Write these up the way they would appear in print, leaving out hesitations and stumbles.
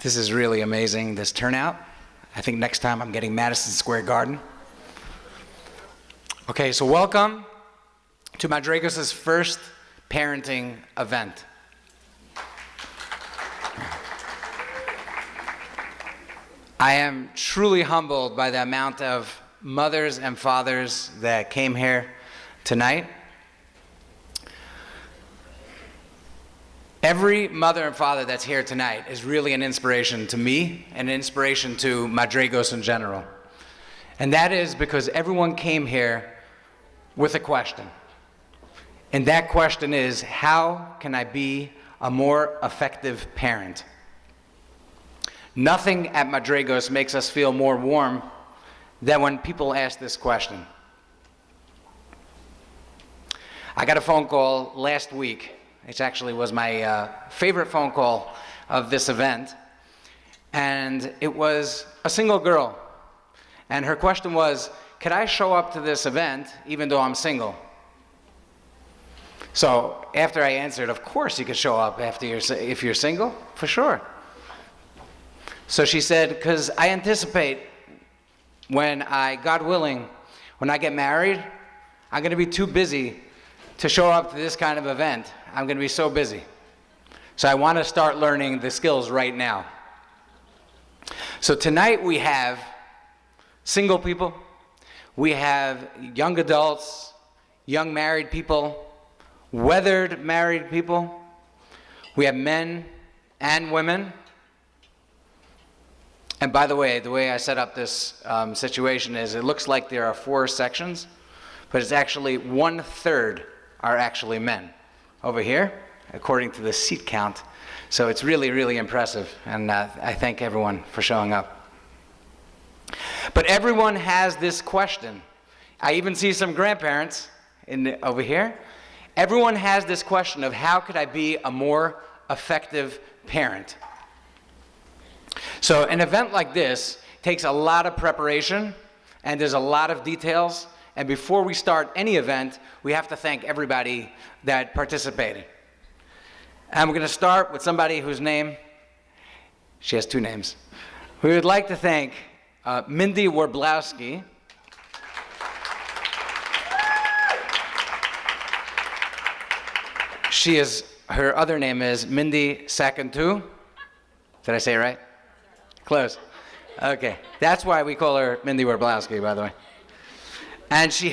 This is really amazing, this turnout. I think next time I'm getting Madison Square Garden. Okay, so welcome to Madraigos' first parenting event. I am truly humbled by the amount of mothers and fathers that came here tonight. Every mother and father that's here tonight is really an inspiration to me and an inspiration to Madraigos in general. And that is because everyone came here with a question. And that question is, how can I be a more effective parent? Nothing at Madraigos makes us feel more warm than when people ask this question. I got a phone call last week. It actually was my favorite phone call of this event. And it was a single girl. And her question was, could I show up to this event even though I'm single? So after I answered, of course you could show up if you're single, for sure. So she said, because I anticipate when God willing, when I get married, I'm going to be too busy to show up to this kind of event. I'm going to be so busy. So I want to start learning the skills right now. So tonight we have single people, we have young adults, young married people, weathered married people, we have men and women. And by the way I set up this situation is it looks like there are 4 sections, but it's actually 1/3 are actually men over here, according to the seat count. So it's really, really impressive, and I thank everyone for showing up. But everyone has this question. I even see some grandparents over here. Everyone has this question of how could I be a more effective parent? So an event like this takes a lot of preparation, and there's a lot of details. And before we start any event, we have to thank everybody that participated. And we're going to start with somebody whose name, she has 2 names. We would like to thank Mindy Warblowski. Her other name is Mindy Sakantu. Did I say it right? Close. Okay. That's why we call her Mindy Warblowski, by the way. And she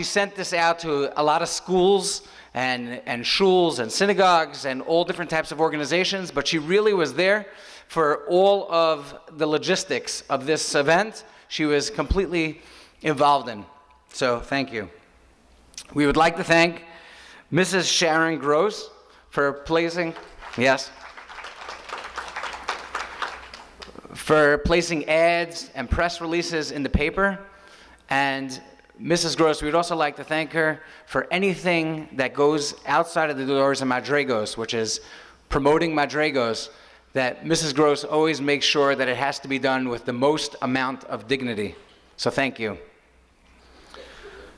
sent this out to a lot of schools and shuls and synagogues and all different types of organizations, but she really was there for all of the logistics of this event. She was completely involved in. So thank you. We would like to thank Mrs. Sharon Gross for placing ads and press releases in the paper. And Mrs. Gross, we would also like to thank her for anything that goes outside of the doors of Madraigos, which is promoting Madraigos, that Mrs. Gross always makes sure that it has to be done with the most amount of dignity. So thank you.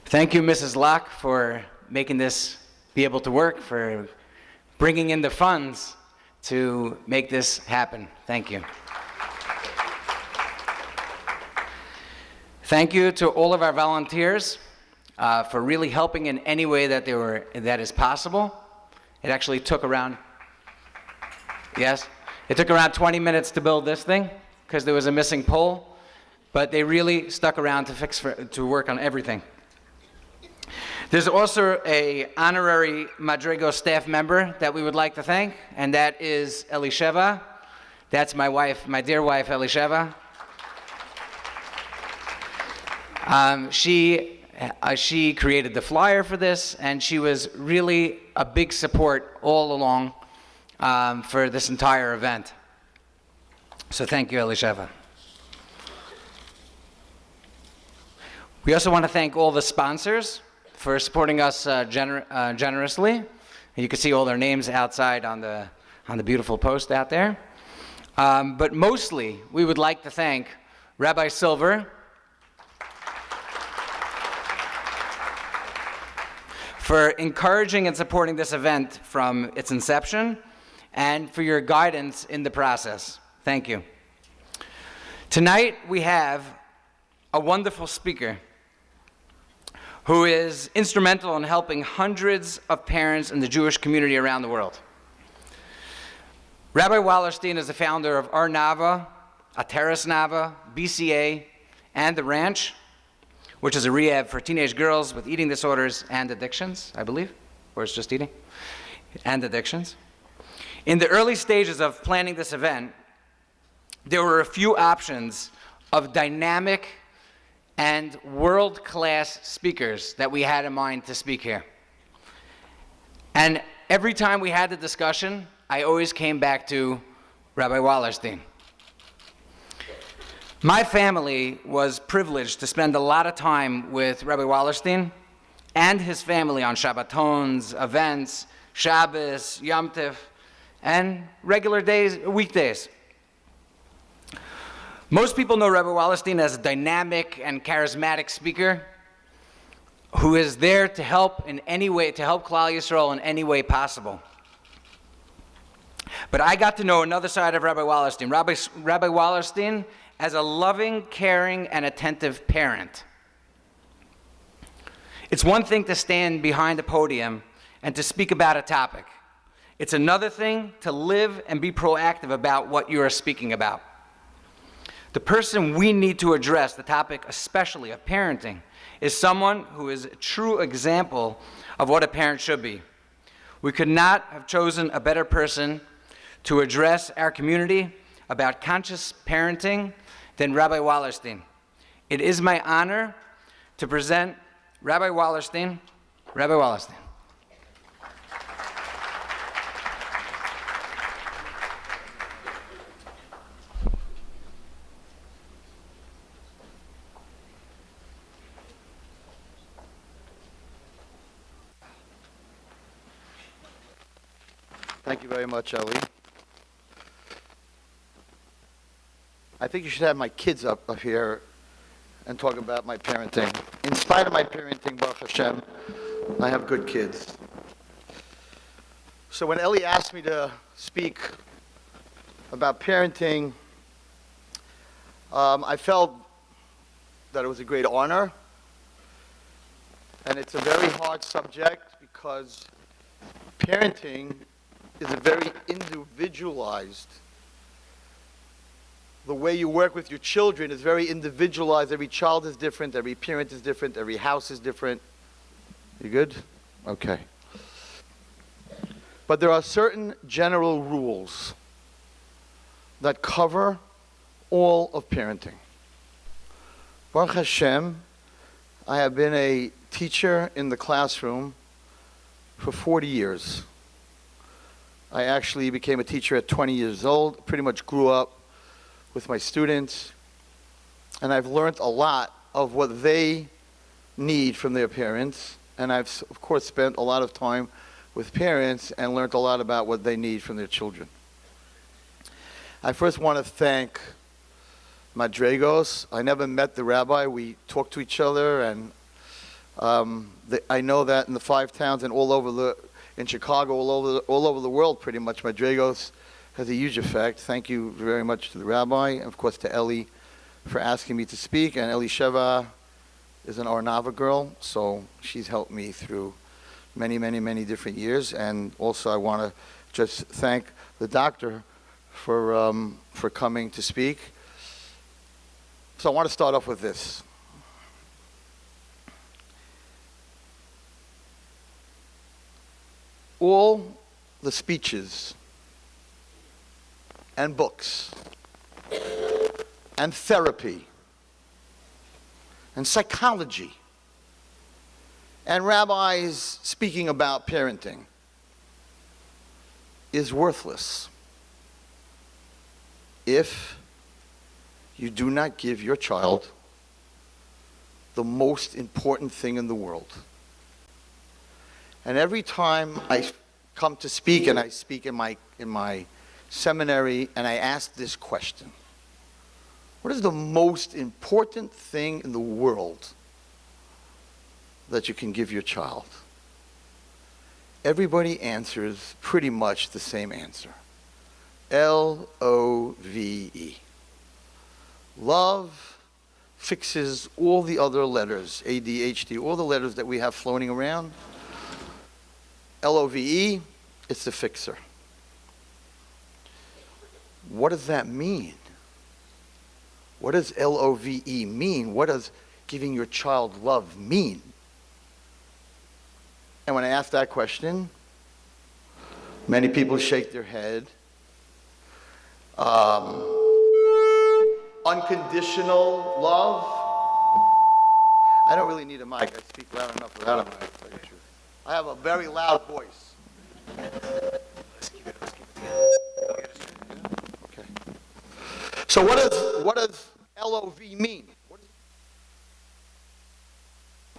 Thank you, Mrs. Locke, for making this be able to work, for bringing in the funds to make this happen. Thank you. Thank you to all of our volunteers for really helping in any way that that is possible. It actually took around 20 minutes to build this thing because there was a missing pole, but they really stuck around to work on everything. There's also an honorary Madraigos staff member that we would like to thank, and that is Elisheva. That's my wife, my dear wife, Elisheva. She created the flyer for this, and she was really a big support all along for this entire event. So thank you, Elisheva. We also want to thank all the sponsors for supporting us generously. You can see all their names outside on the beautiful post out there. But mostly, we would like to thank Rabbi Silver for encouraging and supporting this event from its inception, and for your guidance in the process. Thank you. Tonight we have a wonderful speaker who is instrumental in helping hundreds of parents in the Jewish community around the world. Rabbi Wallerstein is the founder of Ar Nava, Ateres Nava, BCA, and The Ranch, which is a rehab for teenage girls with eating disorders and addictions, I believe, or it's just eating, and addictions. In the early stages of planning this event, there were a few options of dynamic and world-class speakers that we had in mind to speak here. And every time we had the discussion, I always came back to Rabbi Wallerstein. My family was privileged to spend a lot of time with Rabbi Wallerstein and his family on Shabbatons, events, Shabbos, Yom Tov, and regular days, weekdays. Most people know Rabbi Wallerstein as a dynamic and charismatic speaker who is there to help in any way, to help Klal Yisrael in any way possible. But I got to know another side of Rabbi Wallerstein. Rabbi Wallerstein as a loving, caring, and attentive parent. It's one thing to stand behind a podium and to speak about a topic. It's another thing to live and be proactive about what you are speaking about. The person we need to address, the topic especially of parenting, is someone who is a true example of what a parent should be. We could not have chosen a better person to address our community about conscious parenting than Rabbi Wallerstein. It is my honor to present Rabbi Wallerstein. Rabbi Wallerstein. Thank you very much, Ellie. I think you should have my kids up here and talk about my parenting. In spite of my parenting, Baruch Hashem, I have good kids. So when Ellie asked me to speak about parenting, I felt that it was a great honor. And it's a very hard subject because parenting is a very individualized. The way you work with your children is very individualized. Every child is different, every parent is different, every house is different. You good? Okay. But there are certain general rules that cover all of parenting. Baruch Hashem, I have been a teacher in the classroom for 40 years. I actually became a teacher at 20 years old, pretty much grew up with my students, and I've learned a lot of what they need from their parents, and I've, of course, spent a lot of time with parents and learned a lot about what they need from their children. I first want to thank Madraigos. I never met the rabbi. We talked to each other, and I know that in the 5 towns and all over in Chicago, all over the world, pretty much, Madraigos has a huge effect. Thank you very much to the rabbi, and of course to Ellie for asking me to speak. And Ellie Sheva is an Ar Nava girl, so she's helped me through many, many, many different years. And also I want to just thank the doctor for coming to speak. So I want to start off with this. All the speeches and books and therapy and psychology and rabbis speaking about parenting is worthless if you do not give your child the most important thing in the world. And every time I come to speak, and I speak in my seminary, and I ask this question: what is the most important thing in the world that you can give your child? Everybody answers pretty much the same answer. Love. Love fixes all the other letters, ADHD, all the letters that we have floating around. Love, it's the fixer. What does that mean? What does love mean? What does giving your child love mean? And when I ask that question, many people shake their head. Unconditional love. I don't really need a mic. I speak loud enough without a mic, to tell you the truth. I have a very loud voice. Let's keep it together. Okay. So what does love mean?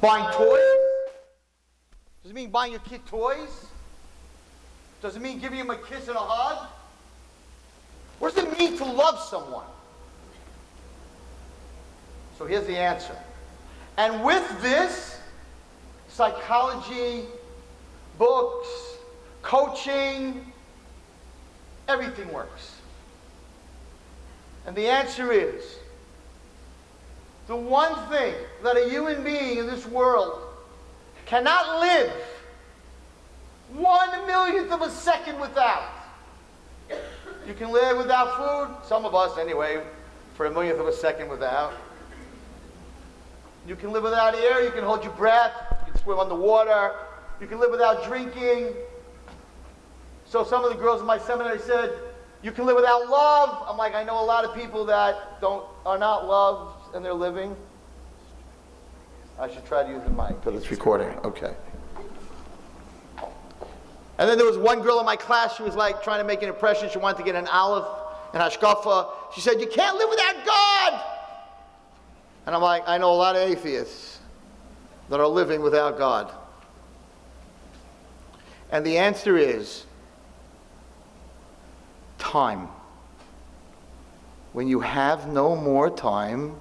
Buying toys? Does it mean buying your kid toys? Does it mean giving him a kiss and a hug? What does it mean to love someone? So here's the answer. And with this, psychology, books, coaching, everything works. And the answer is, the one thing that a human being in this world cannot live 1/1,000,000th of a second without. You can live without food, some of us anyway, for 1/1,000,000th of a second without. You can live without air, you can hold your breath, you can swim underwater, you can live without drinking. So some of the girls in my seminary said, you can live without love. I'm like, I know a lot of people that are not loved and they're living. I should try to use the mic because it's recording. Okay. And then there was one girl in my class, she was like trying to make an impression. She wanted to get an Aleph and Hashkafa. She said, you can't live without God. And I'm like, I know a lot of atheists that are living without God. And the answer is time. When you have no more time,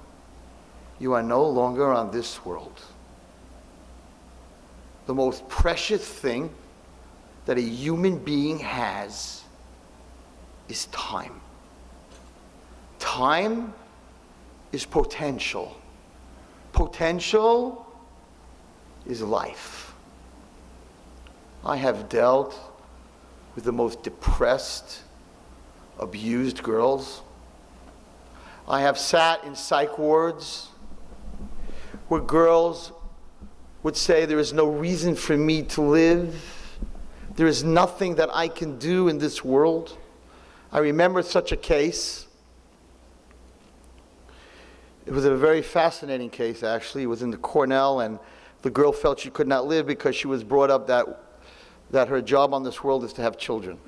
you are no longer on this world. The most precious thing that a human being has is time. Time is potential. Potential is life. I have dealt with the most depressed, abused girls. I have sat in psych wards where girls would say, there is no reason for me to live. There is nothing that I can do in this world. I remember such a case. It was a very fascinating case, actually. It was in the Cornell, and the girl felt she could not live because she was brought up that her job on this world is to have children.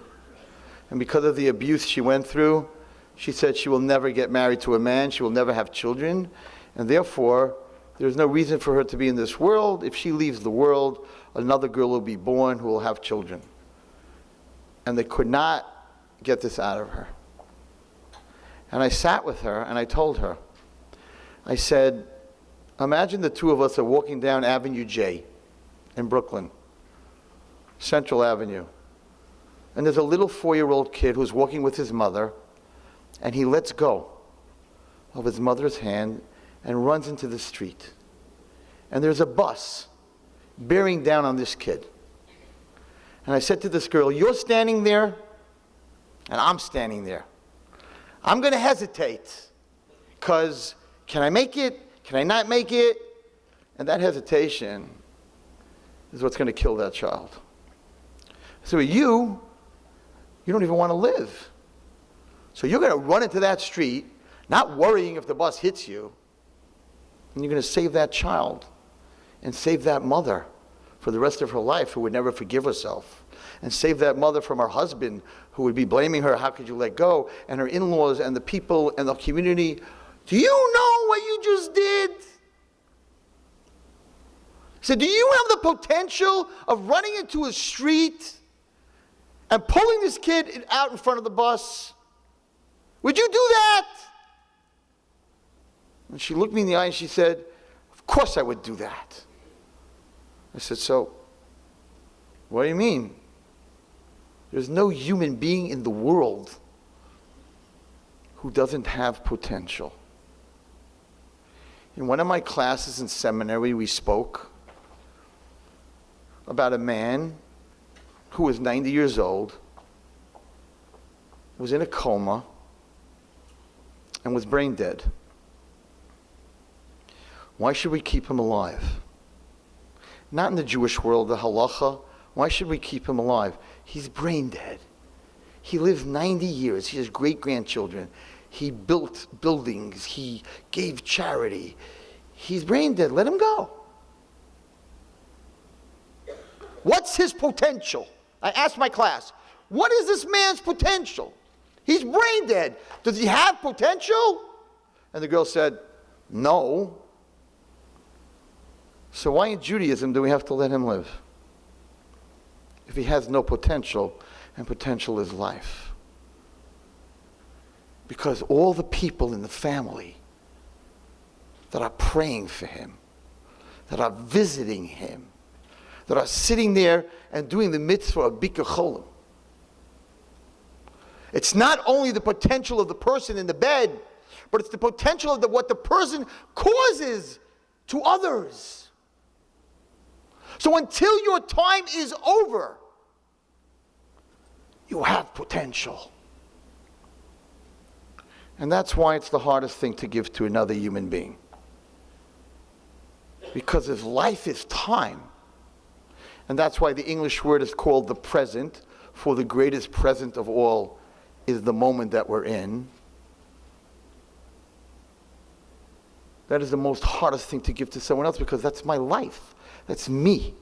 And because of the abuse she went through, she said she will never get married to a man, she will never have children, and therefore, there's no reason for her to be in this world. If she leaves the world, another girl will be born who will have children. And they could not get this out of her. And I sat with her and I told her, I said, imagine the two of us are walking down Avenue J in Brooklyn, Central Avenue. And there's a little 4-year-old kid who's walking with his mother, and he lets go of his mother's hand and runs into the street. And there's a bus bearing down on this kid. And I said to this girl, you're standing there, and I'm standing there. I'm going to hesitate, because can I make it? Can I not make it? And that hesitation is what's going to kill that child. So you don't even want to live. So you're going to run into that street, not worrying if the bus hits you, and you're going to save that child and save that mother for the rest of her life who would never forgive herself, and save that mother from her husband who would be blaming her, how could you let go, and her in-laws and the people and the community. Do you know what you just did? So do you have the potential of running into a street and pulling this kid out in front of the bus? Would you do that? And she looked me in the eye and she said, of course I would do that. I said, so, what do you mean? There's no human being in the world who doesn't have potential. In one of my classes in seminary, we spoke about a man who was 90 years old, was in a coma, and was brain dead. Why should we keep him alive? Not in the Jewish world, the halacha. Why should we keep him alive? He's brain dead. He lived 90 years. He has great-grandchildren. He built buildings. He gave charity. He's brain dead. Let him go. What's his potential? I asked my class, what is this man's potential? He's brain dead. Does he have potential? And the girl said, no. So why in Judaism do we have to let him live? If he has no potential, and potential is life. Because all the people in the family that are praying for him, that are visiting him, that are sitting there and doing the mitzvah of Bikkur Cholim. It's not only the potential of the person in the bed, but it's the potential of what the person causes to others. So until your time is over, you have potential. And that's why it's the hardest thing to give to another human being. Because if life is time, and that's why the English word is called the present, for the greatest present of all is the moment that we're in. That is the most hardest thing to give to someone else, because that's my life. That's me.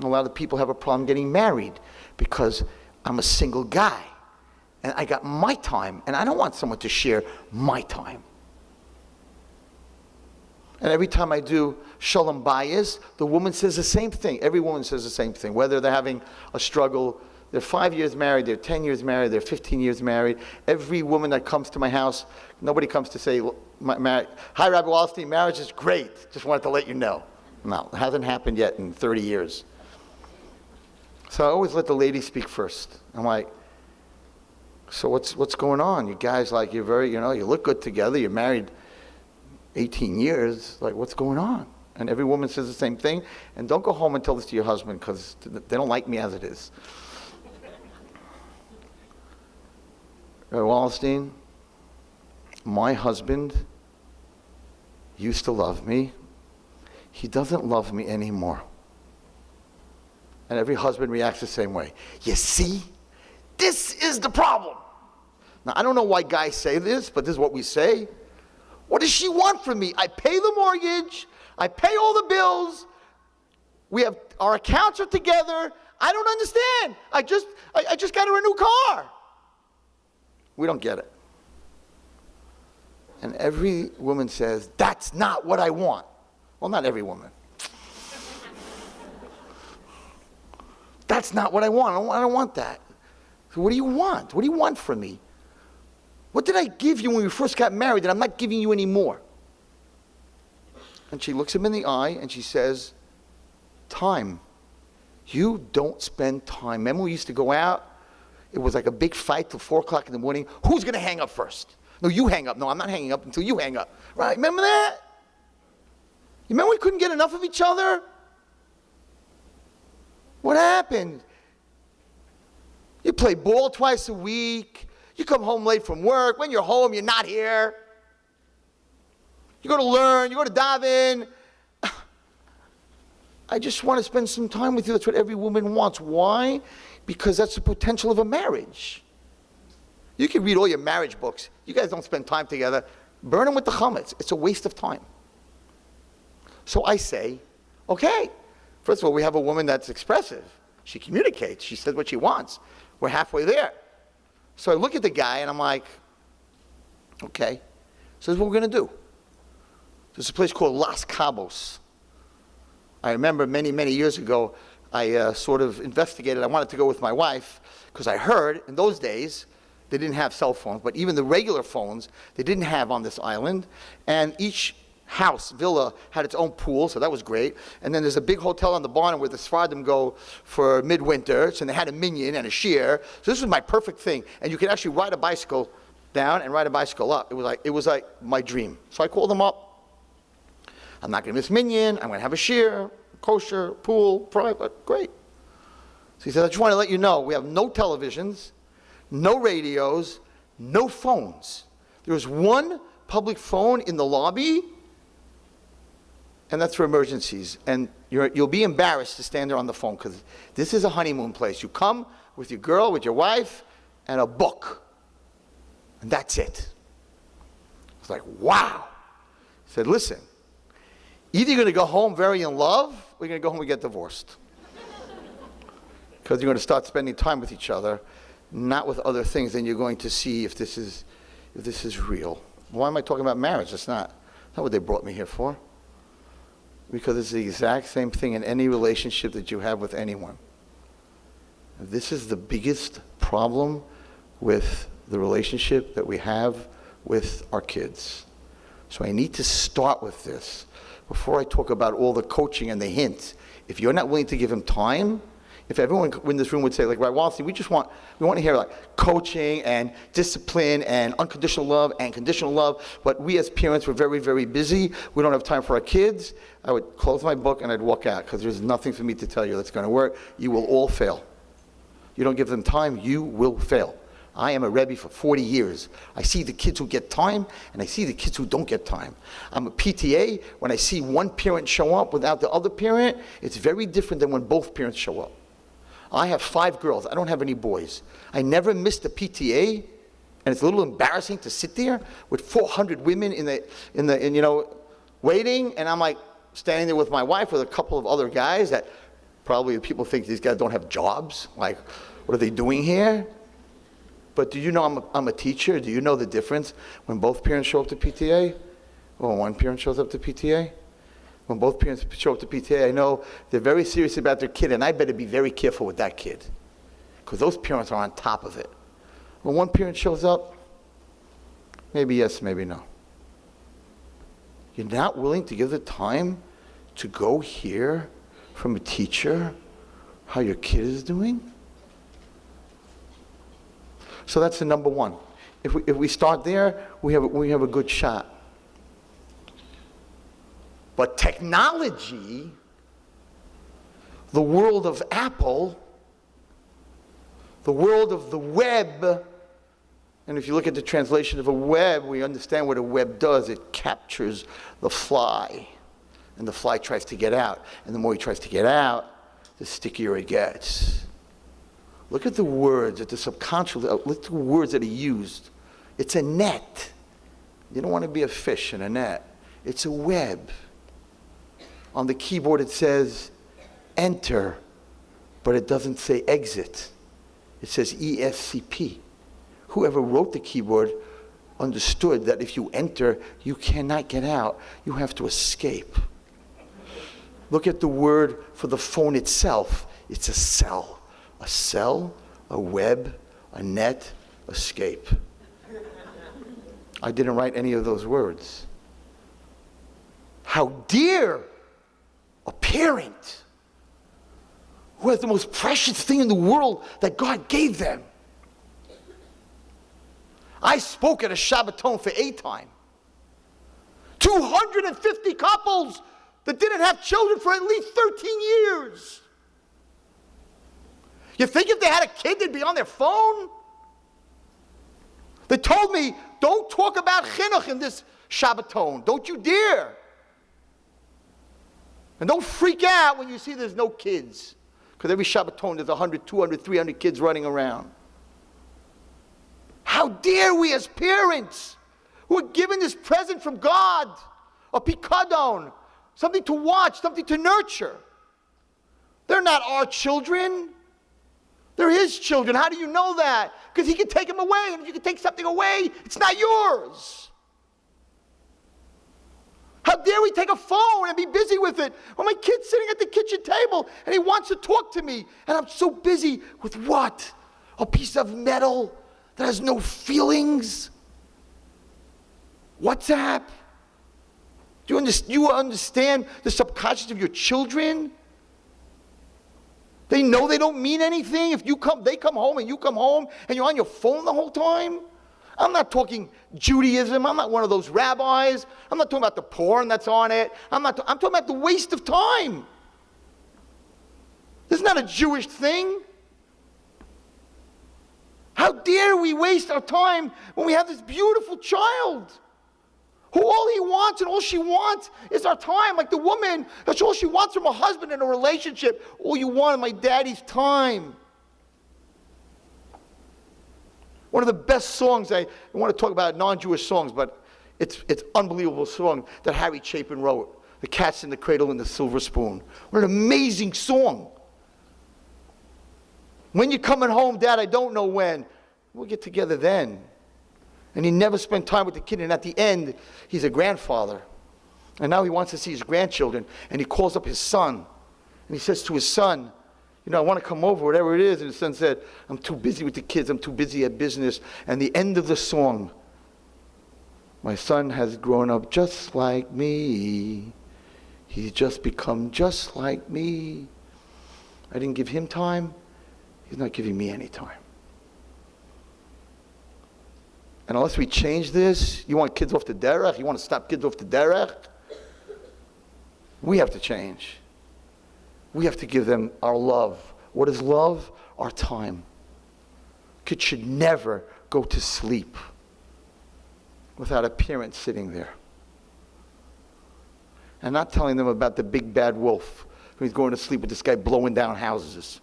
A lot of people have a problem getting married because I'm a single guy and I got my time and I don't want someone to share my time. And every time I do Shalom Bayis, the woman says the same thing. Every woman says the same thing. Whether they're having a struggle, they're 5 years married, they're 10 years married, they're 15 years married. Every woman that comes to my house, nobody comes to say, hi, Rabbi Wallerstein, marriage is great. Just wanted to let you know. No, it hasn't happened yet in 30 years. So I always let the lady speak first. I'm like, so what's going on? You guys, like, you're very, you look good together. You're married 18 years. Like, what's going on? And every woman says the same thing. And don't go home and tell this to your husband, because they don't like me as it is. Rabbi Wallerstein, my husband used to love me. He doesn't love me anymore. And every husband reacts the same way. You see? This is the problem. Now, I don't know why guys say this, but this is what we say. What does she want from me? I pay the mortgage. I pay all the bills. Our accounts are together. I don't understand. I just got her a new car. We don't get it. And every woman says, that's not what I want. Well, not every woman. That's not what I want. I don't want that. So what do you want? What do you want from me? What did I give you when we first got married that I'm not giving you anymore? And she looks him in the eye and she says, time. You don't spend time. Remember we used to go out? It was like a big fight till 4 o'clock in the morning. Who's going to hang up first? No, you hang up. No, I'm not hanging up until you hang up. Right? Remember that? You remember we couldn't get enough of each other? What happened? You play ball twice a week. You come home late from work. When you're home, you're not here. You go to learn. You go to daven. I just want to spend some time with you. That's what every woman wants. Why? Because that's the potential of a marriage. You can read all your marriage books. You guys don't spend time together. Burn them with the chametz. It's a waste of time. So I say, okay. First of all, we have a woman that's expressive. She communicates. She says what she wants. We're halfway there. So I look at the guy and I'm like, okay. So this is what we're going to do. There's a place called Las Cabos. I remember many, many years ago, I sort of investigated. I wanted to go with my wife because I heard in those days they didn't have cell phones, but even the regular phones they didn't have on this island. And each house, villa, had its own pool, so that was great. And then there's a big hotel on the bottom where the Sfardim go for midwinter, so they had a minyan and a shear. So this was my perfect thing. And you could actually ride a bicycle down and ride a bicycle up. It was like my dream. So I called him up. I'm not going to miss minyan. I'm going to have a shiur, kosher, pool, private. Great. So he said, I just want to let you know, we have no televisions, no radios, no phones. There was one public phone in the lobby, and that's for emergencies. And you'll be embarrassed to stand there on the phone, because this is a honeymoon place. You come with your girl, with your wife, and a book. And that's it. It's like, wow. He said, listen, either you're going to go home very in love, or you're going to go home and get divorced. Because you're going to start spending time with each other, not with other things, and you're going to see if this is real. Why am I talking about marriage? That's not what they brought me here for. Because it's the exact same thing in any relationship that you have with anyone. This is the biggest problem with the relationship that we have with our kids. So I need to start with this before I talk about all the coaching and the hints. If you're not willing to give him time, if everyone in this room would say, like, Rabbi Wallerstein, we want to hear like coaching and discipline and unconditional love and conditional love, but we as parents, we're very, very busy. We don't have time for our kids. I would close my book and I'd walk out, because there's nothing for me to tell you that's going to work. You will all fail. You don't give them time, you will fail. I am a Rebbe for 40 years. I see the kids who get time, and I see the kids who don't get time. I'm a PTA. When I see one parent show up without the other parent, it's very different than when both parents show up. I have 5 girls. I don't have any boys. I never missed a PTA, and it's a little embarrassing to sit there with 400 women in waiting, and I'm like standing there with my wife with a couple of other guys that probably people think these guys don't have jobs. Like, what are they doing here? But do you know I'm a teacher? Do you know the difference when both parents show up to PTA or when one parent shows up to PTA? When both parents show up to PTA, I know they're very serious about their kid, and I better be very careful with that kid, because those parents are on top of it. When one parent shows up, maybe yes, maybe no. You're not willing to give the time to go hear from a teacher how your kid is doing? So that's the number one. If we start there, we have a good shot. But technology, the world of Apple, the world of the web, and if you look at the translation of a web, we understand what a web does. It captures the fly, and the fly tries to get out. And the more he tries to get out, the stickier it gets. Look at the words, at the subconscious, look at the words that are used. It's a net. You don't want to be a fish in a net. It's a web. On the keyboard it says enter, but it doesn't say exit. It says ESCP. Whoever wrote the keyboard understood that if you enter, you cannot get out. You have to escape. Look at the word for the phone itself. It's a cell. A cell, a web, a net, escape. I didn't write any of those words. How dare a parent who has the most precious thing in the world that God gave them. I spoke at a Shabbaton for time. 250 couples that didn't have children for at least 13 years. You think if they had a kid, they'd be on their phone? They told me, don't talk about chinuch in this Shabbaton. Don't you dare. And don't freak out when you see there's no kids. Because every Shabbaton there's 100, 200, 300 kids running around. How dare we as parents who are given this present from God, a pikadon, something to watch, something to nurture. They're not our children. They're His children. How do you know that? Because He can take them away, and if you can take something away, it's not yours. How dare we take a phone and be busy with it? Or my kid's sitting at the kitchen table, and he wants to talk to me, and I'm so busy with what? A piece of metal that has no feelings? WhatsApp? Do you understand the subconscious of your children? They know they don't mean anything. If they come home and you come home and you're on your phone the whole time. I'm not talking Judaism. I'm not one of those rabbis. I'm not talking about the porn that's on it. I'm talking about the waste of time. This is not a Jewish thing. How dare we waste our time when we have this beautiful child who all he wants and all she wants is our time. Like the woman, that's all she wants from a husband in a relationship. All you want is my daddy's time. One of the best songs, I want to talk about non-Jewish songs, but it's unbelievable song that Harry Chapin wrote, The Cat's in the Cradle and the Silver Spoon. What an amazing song. When you're coming home, Dad, I don't know when. We'll get together then. And he never spent time with the kid, and at the end, he's a grandfather. And now he wants to see his grandchildren, and he calls up his son. And he says to his son, I want to come over, whatever it is. And his son said, I'm too busy with the kids, I'm too busy at business. And the end of the song, my son has grown up just like me. He's just become just like me. I didn't give him time. He's not giving me any time. And unless we change this, you want kids off the derech? You want to stop kids off the derech? We have to change. We have to give them our love. What is love? Our time. Kids should never go to sleep without a parent sitting there. And not telling them about the big bad wolf who's going to sleep with this guy blowing down houses.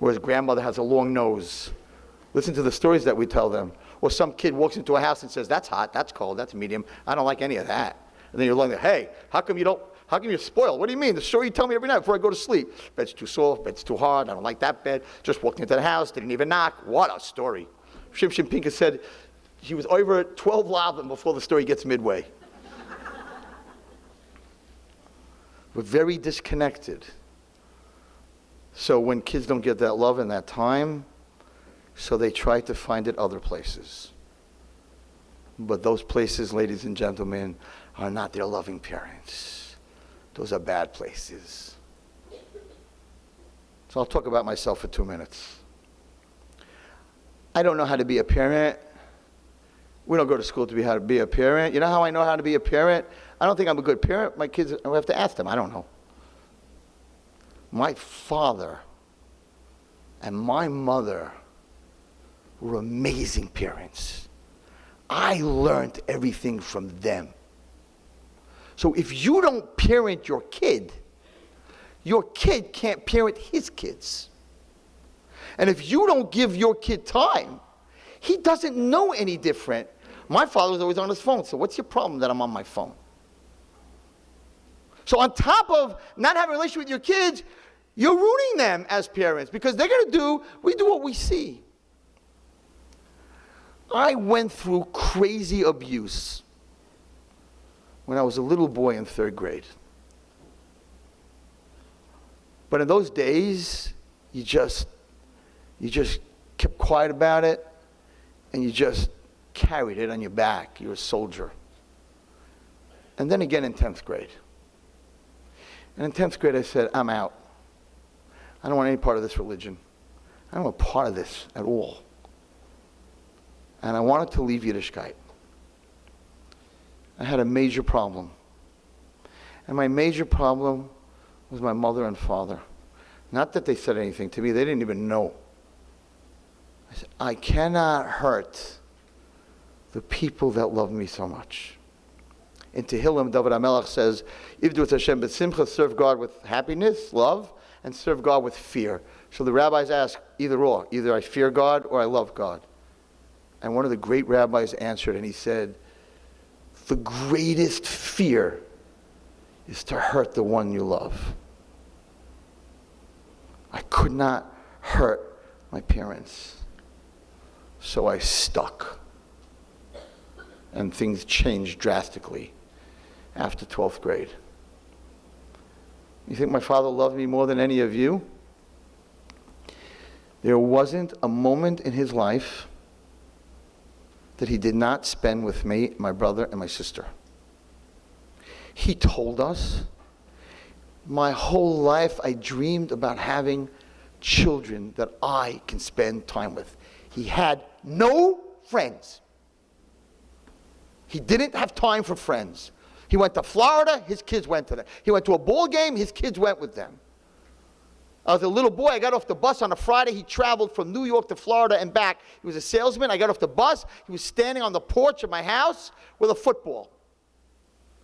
Or his grandmother has a long nose. Listen to the stories that we tell them. Or some kid walks into a house and says, that's hot, that's cold, that's medium. I don't like any of that. And then you're like, hey, how come you're spoiled? What do you mean? The story you tell me every night before I go to sleep. Bed's too soft, bed's too hard, I don't like that bed. Just walked into the house, didn't even knock. What a story. Shimshon Pincus said he was over 12 lavim before the story gets midway. We're very disconnected. So when kids don't get that love and that time, so they try to find it other places. But those places, ladies and gentlemen, are not their loving parents. Those are bad places. So I'll talk about myself for 2 minutes. I don't know how to be a parent. We don't go to school to be how to be a parent. You know how I know how to be a parent? I don't think I'm a good parent. My kids, I have to ask them. I don't know. My father and my mother were amazing parents. I learned everything from them. So if you don't parent your kid can't parent his kids. And if you don't give your kid time, he doesn't know any different. My father was always on his phone, so what's your problem that I'm on my phone? So on top of not having a relationship with your kids, you're ruining them as parents because we do what we see. I went through crazy abuse when I was a little boy in 3rd grade. But in those days, you just kept quiet about it and you just carried it on your back. You're a soldier. And then again in 10th grade. And in 10th grade I said, I'm out. I don't want any part of this religion. I don't want part of this at all. And I wanted to leave Yiddishkeit. I had a major problem. And my major problem was my mother and father. Not that they said anything to me, they didn't even know. I said, I cannot hurt the people that love me so much. In Tehillim, David HaMelech says, Ivdu et Hashem b'simcha, serve God with happiness, love, and serve God with fear. So the rabbis ask, either or. Either I fear God or I love God. And one of the great rabbis answered, and he said, the greatest fear is to hurt the one you love. I could not hurt my parents. So I stuck. And things changed drastically after 12th grade. You think my father loved me more than any of you? There wasn't a moment in his life that he did not spend with me, my brother, and my sister. He told us, my whole life I dreamed about having children that I can spend time with. He had no friends. He didn't have time for friends. He went to Florida, his kids went to them. He went to a ball game, his kids went with them. I was a little boy. I got off the bus on a Friday. He traveled from New York to Florida and back. He was a salesman. I got off the bus. He was standing on the porch of my house with a football.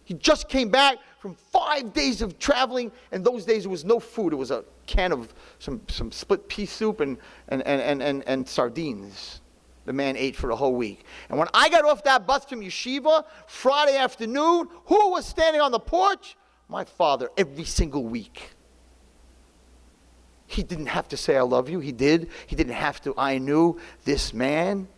He just came back from 5 days of traveling, and those days there was no food. It was a can of some split pea soup and sardines. The man ate for a whole week. And when I got off that bus from yeshiva, Friday afternoon, who was standing on the porch? My father, every single week. He didn't have to say, I love you. He did. He didn't have to. I knew this man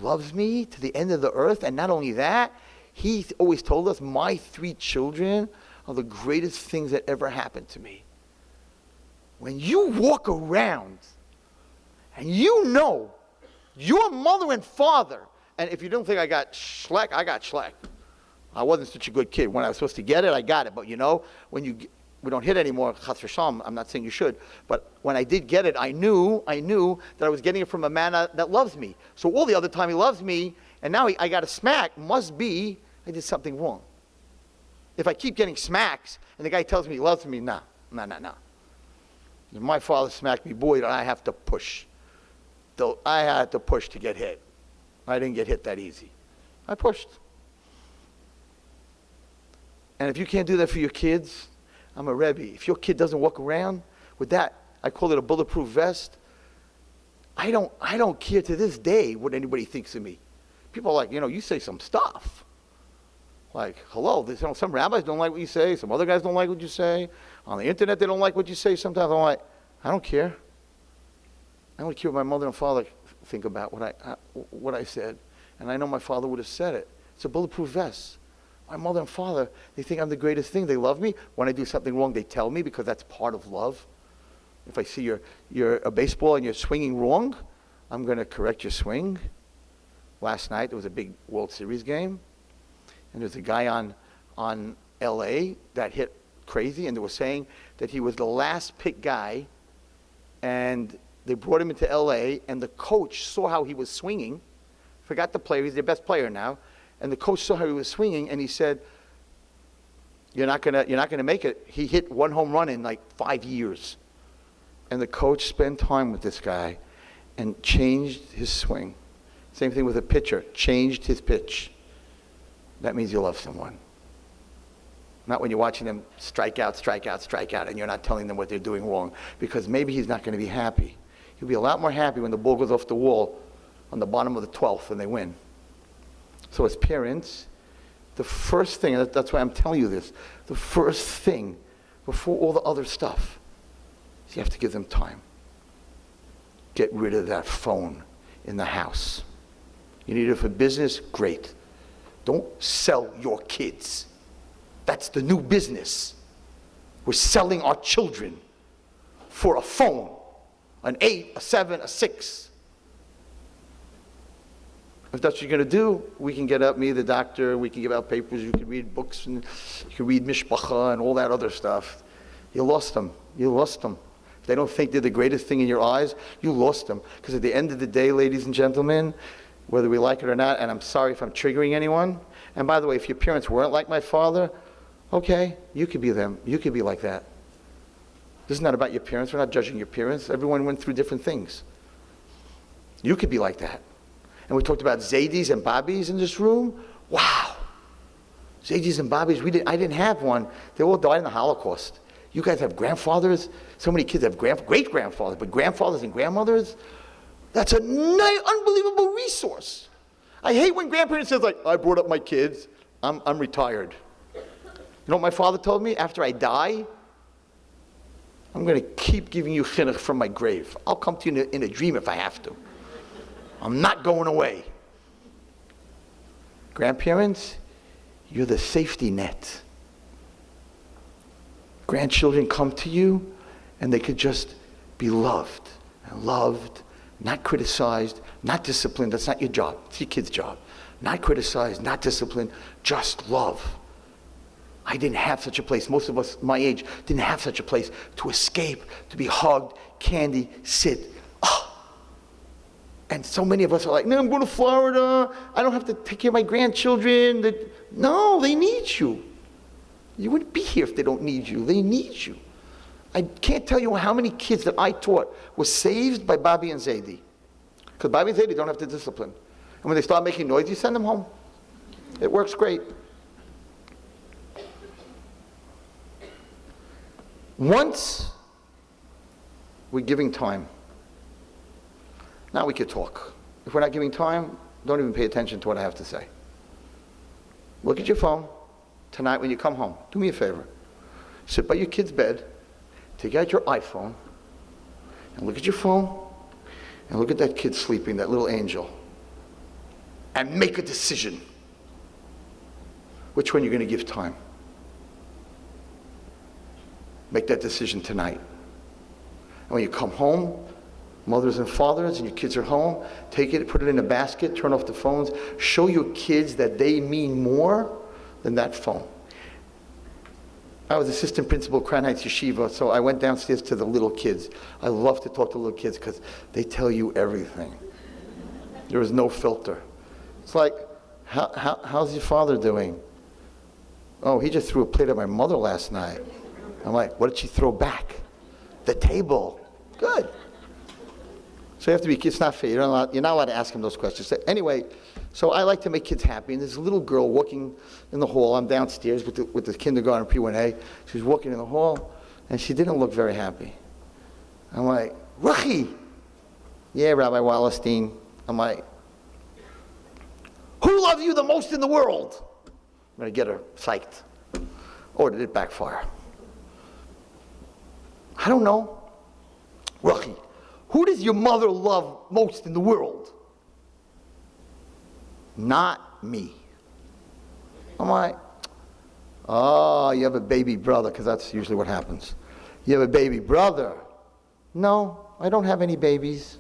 loves me to the end of the earth. And not only that, he always told us, my 3 children are the greatest things that ever happened to me. When you walk around and you know your mother and father, and if you don't think I got schleck, I got schleck. I wasn't such a good kid. When I was supposed to get it, I got it. But you know, when we don't hit anymore, chas v'shalom, I'm not saying you should, but when I did get it, I knew that I was getting it from a man that loves me. So all the other time he loves me, and now I got a smack, must be I did something wrong. If I keep getting smacks, and the guy tells me he loves me, no. If my father smacked me, boy, did I have to push. I had to push to get hit. I didn't get hit that easy. I pushed. And if you can't do that for your kids, I'm a Rebbe. If your kid doesn't walk around with that, I call it a bulletproof vest. I don't care to this day what anybody thinks of me. People are like, you say some stuff. Like, hello, some rabbis don't like what you say. Some other guys don't like what you say. On the internet, they don't like what you say. Sometimes I'm like, I don't care. I don't care what my mother and father think about what I said. And I know my father would have said it. It's a bulletproof vest. My mother and father, they think I'm the greatest thing. They love me. When I do something wrong, they tell me because that's part of love. If I see you're a baseball and you're swinging wrong, I'm going to correct your swing. Last night, there was a big World Series game. And there's a guy on L.A. that hit crazy. And they were saying that he was the last pick guy. And they brought him into L.A. And the coach saw how he was swinging. Forgot the player. He's their best player now. And the coach saw how he was swinging, and he said, "You're not gonna make it." He hit 1 home run in like 5 years. And the coach spent time with this guy and changed his swing. Same thing with a pitcher, changed his pitch. That means you love someone. Not when you're watching them strike out, and you're not telling them what they're doing wrong, because maybe he's not going to be happy. He'll be a lot more happy when the ball goes off the wall on the bottom of the 12th and they win. So as parents, the first thing, and that's why I'm telling you this, the first thing before all the other stuff is you have to give them time. Get rid of that phone in the house. You need it for business? Great. Don't sell your kids. That's the new business. We're selling our children for a phone, an 8, a 7, a 6. If that's what you're going to do, we can get up, me, the doctor, we can give out papers, you can read books, and you can read Mishpacha and all that other stuff. You lost them. You lost them. If they don't think they're the greatest thing in your eyes, you lost them. Because at the end of the day, ladies and gentlemen, whether we like it or not, and I'm sorry if I'm triggering anyone, and by the way, if your parents weren't like my father, okay, you could be them. You could be like that. This is not about your parents. We're not judging your parents. Everyone went through different things. You could be like that. And we talked about Zaydis and Bobbies in this room. Wow. Zaydis and Bobbies, I didn't have one. They all died in the Holocaust. You guys have grandfathers. So many kids have great-grandfathers, but grandfathers and grandmothers, that's an unbelievable resource. I hate when grandparents say, like, I brought up my kids. I'm retired. You know what my father told me? After I die, I'm going to keep giving you chinuch from my grave. I'll come to you in a dream if I have to. I'm not going away. Grandparents, you're the safety net. Grandchildren come to you and they could just be loved, not criticized, not disciplined. That's not your job. It's your kid's job. Not criticized, not disciplined, just love. I didn't have such a place. Most of us my age didn't have such a place to escape, to be hugged, candy, sit. And so many of us are like, no, I'm going to Florida. I don't have to take care of my grandchildren. No, they need you. You wouldn't be here if they don't need you. They need you. I can't tell you how many kids that I taught were saved by Bobby and Zaidi. Because Bobby and Zaidi don't have to discipline. And when they start making noise, you send them home. It works great. Once we're giving time, now we could talk. If we're not giving time, don't even pay attention to what I have to say. Look at your phone tonight when you come home. Do me a favor. Sit by your kid's bed, take out your iPhone, and look at your phone, and look at that kid sleeping, that little angel, and make a decision. Which one you're going to give time? Make that decision tonight. And when you come home, mothers and fathers, and your kids are home, take it, put it in a basket, turn off the phones, show your kids that they mean more than that phone. I was assistant principal at Crown Heights Yeshiva, so I went downstairs to the little kids. I love to talk to little kids because they tell you everything. There is no filter. It's like, how's your father doing? Oh, he just threw a plate at my mother last night. I'm like, what did she throw back? The table. Good. So you have to be, it's not fair. You're not allowed to ask him those questions. So anyway, so I like to make kids happy. And there's a little girl walking in the hall. I'm downstairs with the kindergarten P1A. She was walking in the hall, and she didn't look very happy. I'm like, Rivki. Yeah, Rabbi Wallerstein. I'm like, who loves you the most in the world? I'm going to get her psyched. Or did it backfire? I don't know. Rivki, who does your mother love most in the world? Not me. I'm like, oh, you have a baby brother, because that's usually what happens. You have a baby brother. No, I don't have any babies.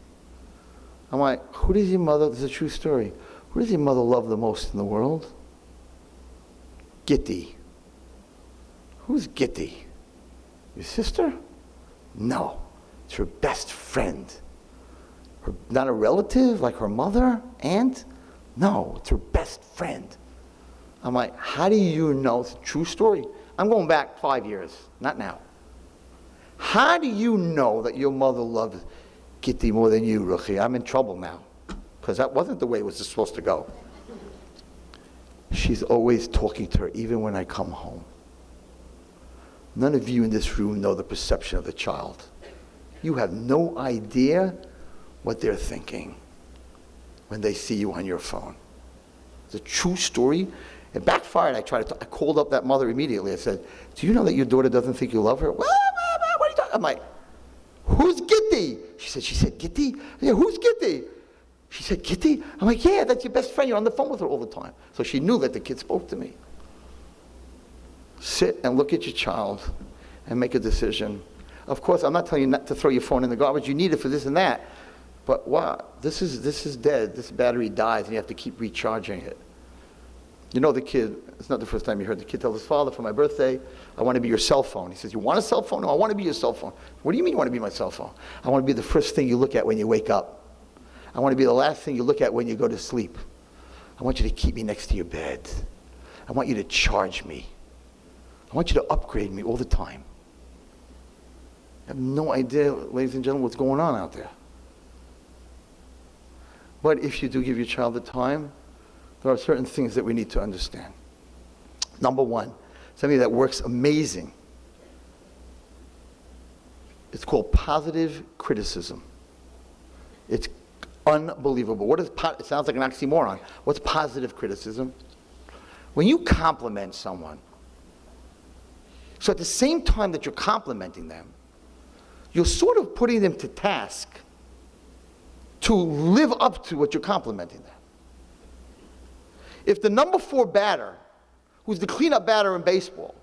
I'm like, who does your mother, this is a true story, who does your mother love the most in the world? Gitti. Who's Gitti? Your sister? No, it's her best friend. Not a relative, like her mother, aunt? No, it's her best friend. I'm like, how do you know? It's a true story. I'm going back 5 years, not now. How do you know that your mother loves Gitti more than you, Rivki? I'm in trouble now, because that wasn't the way it was supposed to go. She's always talking to her, even when I come home. None of you in this room know the perception of the child. You have no idea what they're thinking when they see you on your phone. It's a true story. It backfired. I called up that mother immediately. I said, do you know that your daughter doesn't think you love her? What are you talking? I'm like, who's Gitti? She said, Gitti? Yeah, who's Gitti? She said, Gitti? I'm like, yeah, that's your best friend. You're on the phone with her all the time. So she knew that the kid spoke to me. Sit and look at your child and make a decision. Of course, I'm not telling you not to throw your phone in the garbage. You need it for this and that. But wow, this is dead. This battery dies, and you have to keep recharging it. You know the kid, it's not the first time you heard the kid tell his father, for my birthday, I want to be your cell phone. He says, you want a cell phone? No, I want to be your cell phone. What do you mean you want to be my cell phone? I want to be the first thing you look at when you wake up. I want to be the last thing you look at when you go to sleep. I want you to keep me next to your bed. I want you to charge me. I want you to upgrade me all the time. I have no idea, ladies and gentlemen, what's going on out there. But if you do give your child the time, there are certain things that we need to understand. Number one, something that works amazing. It's called positive criticism. It's unbelievable. It sounds like an oxymoron. What's positive criticism? When you compliment someone, so at the same time that you're complimenting them, you're sort of putting them to task to live up to what you're complimenting them. If the number 4 batter, who's the cleanup batter in baseball,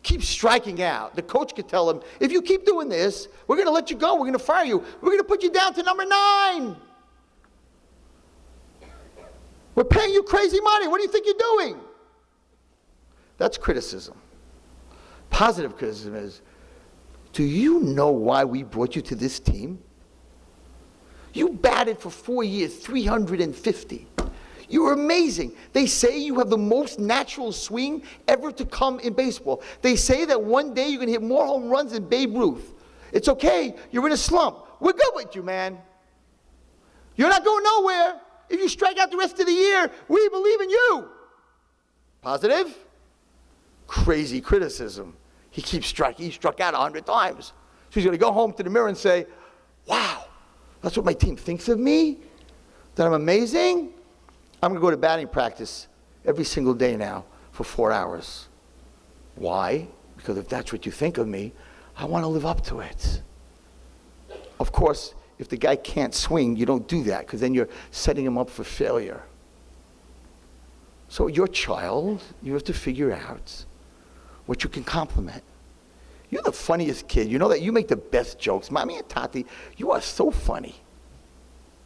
keeps striking out, the coach could tell him, if you keep doing this, we're going to let you go, we're going to fire you, we're going to put you down to number 9. We're paying you crazy money, what do you think you're doing? That's criticism. Positive criticism is, do you know why we brought you to this team? You batted for 4 years, 350. You're amazing. They say you have the most natural swing ever to come in baseball. They say that one day you're going to hit more home runs than Babe Ruth. It's okay. You're in a slump. We're good with you, man. You're not going nowhere. If you strike out the rest of the year, we believe in you. Positive? Crazy criticism. He keeps striking. He struck out 100 times. So he's going to go home to the mirror and say, wow, that's what my team thinks of me? That I'm amazing? I'm going to go to batting practice every single day now for 4 hours. Why? Because if that's what you think of me, I want to live up to it. Of course, if the guy can't swing, you don't do that, because then you're setting him up for failure. So your child, you have to figure out what you can compliment. You're the funniest kid. You know that you make the best jokes. Mommy and Tati, you are so funny.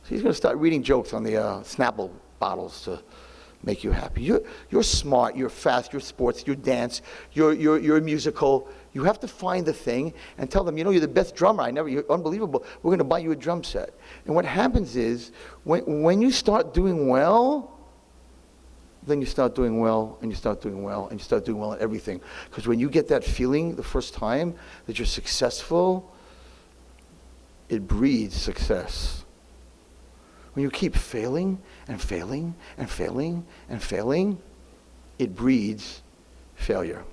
So he's going to start reading jokes on the Snapple bottles to make you happy. You're smart, you're fast, you're sports, you dance, you're musical. You have to find the thing and tell them, you know, you're the best drummer. You're unbelievable. We're going to buy you a drum set. And what happens is, when you start doing well, then you start doing well, and you start doing well, and you start doing well at everything. Because when you get that feeling the first time that you're successful, it breeds success. When you keep failing and failing and failing and failing, it breeds failure.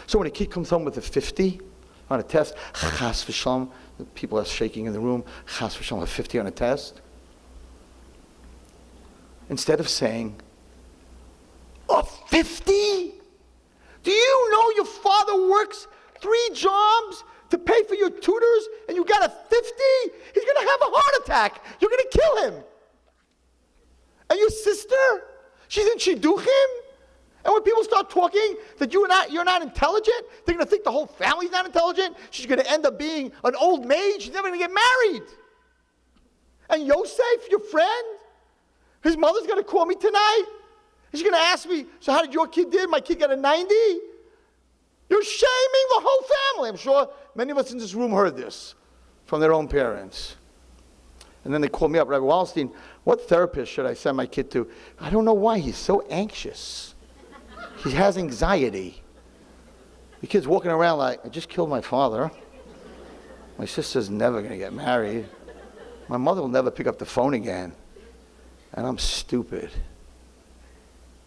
So when a kid comes home with a 50 on a test, chas v'shalom, people are shaking in the room, chas v'shalom, a 50 on a test. Instead of saying, a 50? Do you know your father works 3 jobs to pay for your tutors and you got a 50? He's going to have a heart attack. You're going to kill him. And your sister, she's in shidduchim. And when people start talking that you're not intelligent, they're going to think the whole family's not intelligent. She's going to end up being an old maid. She's never going to get married. And Yosef, your friend, his mother's going to call me tonight. She's going to ask me, so how did your kid do? My kid got a 90? You're shaming the whole family. I'm sure many of us in this room heard this from their own parents. And then they called me up, Rabbi Wallerstein, what therapist should I send my kid to? I don't know why. He's so anxious. He has anxiety. The kid's walking around like, I just killed my father. My sister's never going to get married. My mother will never pick up the phone again. And I'm stupid.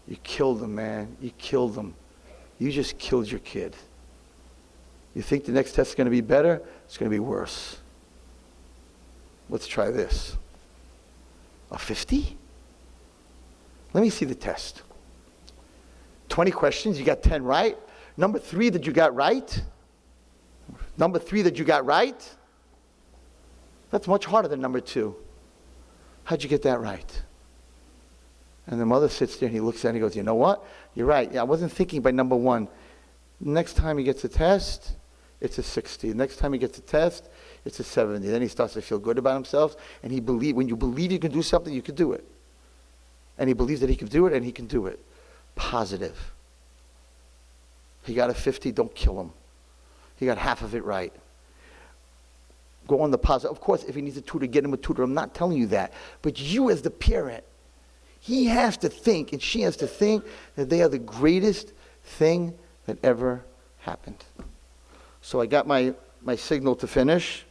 You killed them, man. You killed them. You just killed your kid. You think the next test is going to be better? It's going to be worse. Let's try this. A 50? Let me see the test. 20 questions, you got 10 right. Number 3 that you got right. Number 3 that you got right. That's much harder than number 2. How'd you get that right? And the mother sits there and he looks at it and he goes, you know what? You're right. Yeah, I wasn't thinking by number 1. Next time he gets a test, it's a 60. Next time he gets a test, it's a 70. Then he starts to feel good about himself. And when you believe you can do something, you can do it. And he believes that he can do it, and he can do it. Positive. He got a 50, don't kill him. He got half of it right. Go on the positive. Of course, if he needs a tutor, get him a tutor. I'm not telling you that. But you as the parent, he has to think, and she has to think, that they are the greatest thing that ever happened. So I got my signal to finish.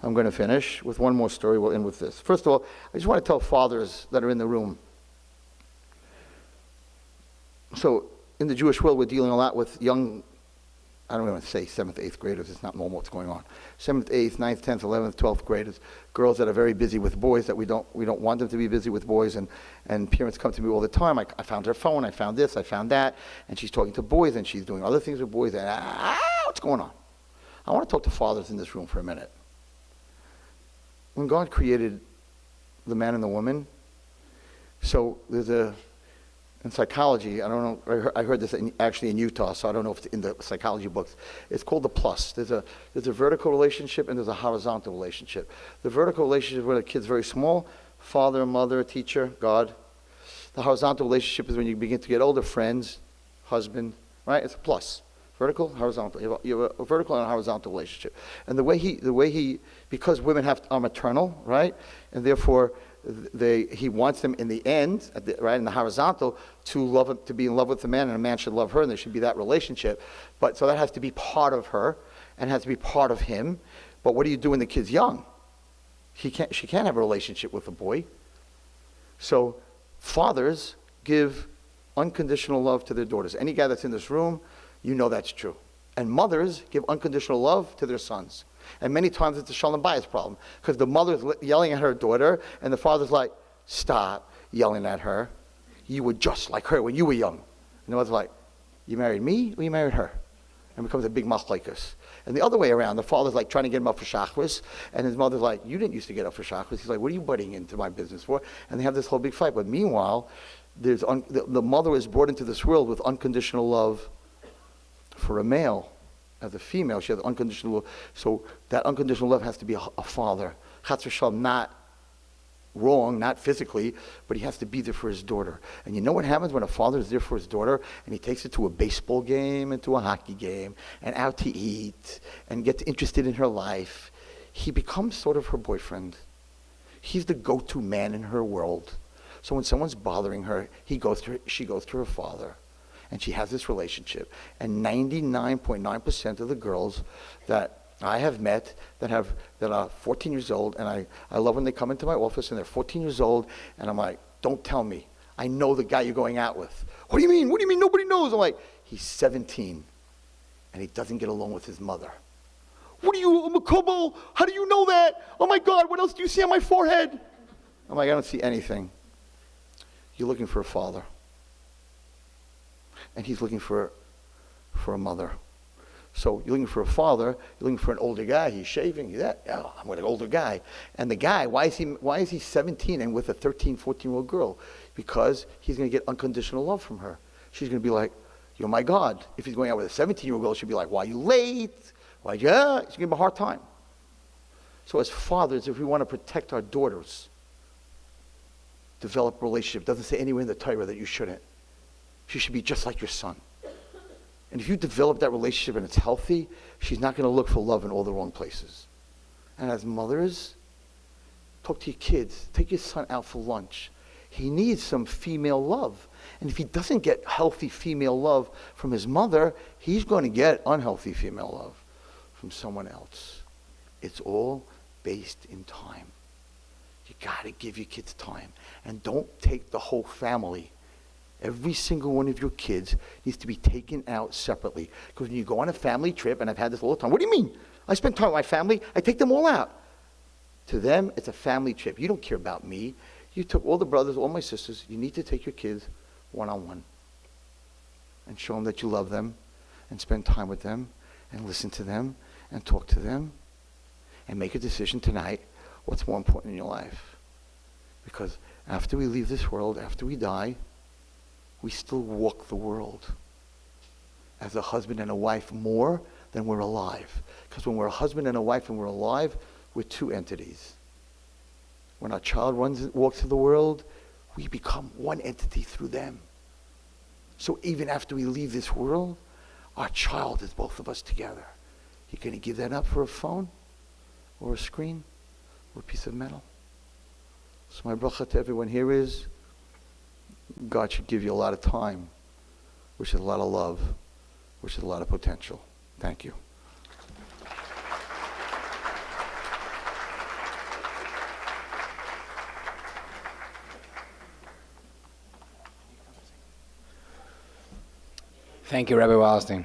I'm going to finish with one more story. We'll end with this. First of all, I just want to tell fathers that are in the room. So in the Jewish world, we're dealing a lot with young, I don't want to say 7th, 8th graders. It's not normal what's going on. 7th, 8th, 9th, 10th, 11th, 12th graders. Girls that are very busy with boys that we don't want them to be busy with boys. And parents come to me all the time. I found her phone. I found this. I found that. And she's talking to boys and she's doing other things with boys. And what's going on? I want to talk to fathers in this room for a minute. When God created the man and the woman, so there's in psychology, I don't know, I heard this actually in Utah, so I don't know if it's in the psychology books. It's called the plus. There's a vertical relationship and there's a horizontal relationship. The vertical relationship is when a kid's very small, father, mother, teacher, God. The horizontal relationship is when you begin to get older, friends, husband, right? It's a plus. Vertical, horizontal. You have a vertical and a horizontal relationship. And the way he, because women are maternal, right? And therefore, he wants them in the end, right, in the horizontal, to be in love with the man, and a man should love her, and there should be that relationship. But so that has to be part of her, and has to be part of him. But what do you do when the kid's young? She can't have a relationship with a boy. So fathers give unconditional love to their daughters. Any guy that's in this room, you know that's true. And mothers give unconditional love to their sons. And many times it's a shalom bayis problem, because the mother's yelling at her daughter, and the father's like, stop yelling at her. You were just like her when you were young. And the mother's like, you married me or you married her? And it becomes a big machlokes. And the other way around, the father's like trying to get him up for shachris, and his mother's like, you didn't used to get up for shachris. He's like, what are you butting into my business for? And they have this whole big fight. But meanwhile, the mother is brought into this world with unconditional love for a male. As a female, she has unconditional love. So that unconditional love has to be a father. Chatz v'shalom, not wrong, not physically, but he has to be there for his daughter. And you know what happens when a father is there for his daughter and he takes her to a baseball game and to a hockey game and out to eat and gets interested in her life? He becomes sort of her boyfriend. He's the go-to man in her world. So when someone's bothering her, she goes to her father. And she has this relationship. And 99.9% of the girls that I have met that are 14 years old, and I love when they come into my office and they're 14 years old, and I'm like, don't tell me. I know the guy you're going out with. What do you mean? What do you mean nobody knows? I'm like, he's 17, and he doesn't get along with his mother. What are you, a makubal? How do you know that? Oh my God, what else do you see on my forehead? I'm like, I don't see anything. You're looking for a father. And he's looking for a mother. So you're looking for a father, you're looking for an older guy, he's shaving, I'm with an older guy. And the guy, why is he 17 and with a 13, 14-year-old girl? Because he's going to get unconditional love from her. She's going to be like, you're my God. If he's going out with a 17-year-old girl, she'll be like, why are you late? She's going to give him a hard time. So as fathers, if we want to protect our daughters, develop a relationship. It doesn't say anywhere in the Torah that you shouldn't. She should be just like your son. And if you develop that relationship and it's healthy, she's not going to look for love in all the wrong places. And as mothers, talk to your kids. Take your son out for lunch. He needs some female love. And if he doesn't get healthy female love from his mother, he's going to get unhealthy female love from someone else. It's all based in time. You got to give your kids time. And don't take the whole family. Every single one of your kids needs to be taken out separately. Because when you go on a family trip, and I've had this all the time, what do you mean? I spend time with my family, I take them all out. To them, it's a family trip. You don't care about me. You took all the brothers, all my sisters. You need to take your kids one-on-one. And show them that you love them, and spend time with them, and listen to them, and talk to them. And make a decision tonight, what's more important in your life. Because after we leave this world, after we die, we still walk the world as a husband and a wife more than we're alive. Because when we're a husband and a wife and we're alive, we're two entities. When our child walks through the world, we become one entity through them. So even after we leave this world, our child is both of us together. You're going to give that up for a phone or a screen or a piece of metal? So my bracha to everyone here is, God should give you a lot of time, which is a lot of love, which is a lot of potential. Thank you. Thank you, Rabbi Wallerstein.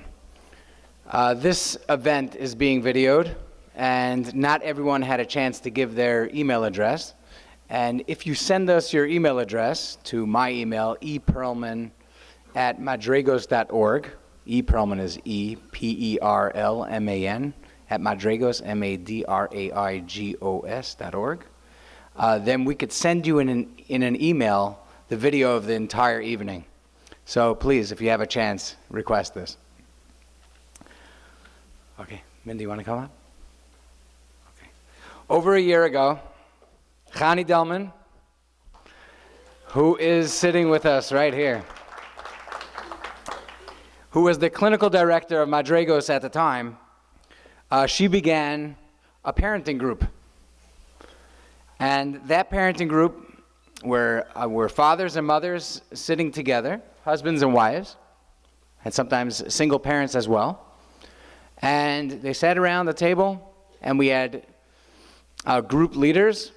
This event is being videoed, and not everyone had a chance to give their email address. And if you send us your email address to my email, eperlman@madraigos.org. Eperlman is E-P-E-R-L-M-A-N at Madraigos, M-A-D-R-A-I-G-O-S.org. Then we could send you in an email the video of the entire evening. So please, if you have a chance, request this. Okay, Mindy, you want to come up? Okay. Over a year ago, Chani Delman, who is sitting with us right here, who was the clinical director of Madraigos at the time, she began a parenting group. And that parenting group were fathers and mothers sitting together, husbands and wives, and sometimes single parents as well. And they sat around the table, and we had group leaders.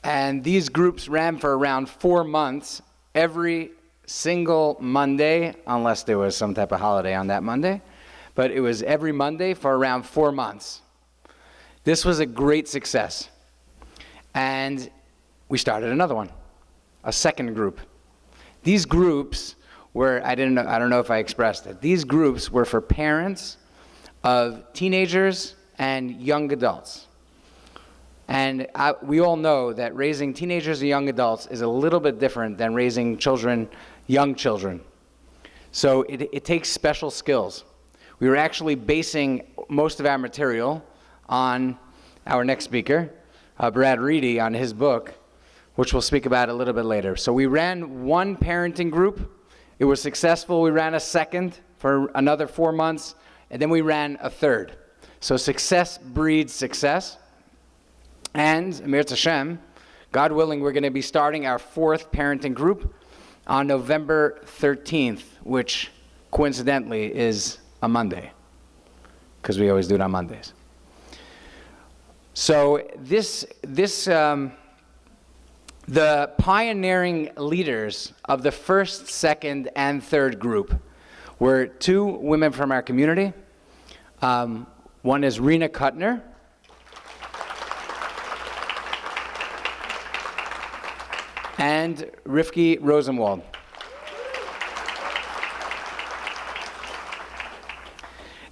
And these groups ran for around 4 months, every single Monday, unless there was some type of holiday on that Monday. But it was every Monday for around 4 months. This was a great success. And we started another one, a second group. These groups were, I don't know if I expressed it, these groups were for parents of teenagers and young adults. And we all know that raising teenagers and young adults is a little bit different than raising children, young children. So it takes special skills. We were actually basing most of our material on our next speaker, Brad Reedy, on his book, which we'll speak about a little bit later. So we ran one parenting group. It was successful. We ran a second for another 4 months, and then we ran a third. So success breeds success. And, Mir Hashem, God willing, we're going to be starting our fourth parenting group on November 13th, which coincidentally is a Monday, because we always do it on Mondays. So the pioneering leaders of the first, second, and third group were 2 women from our community. One is Rena Kutner, and Rivki Rosenwald.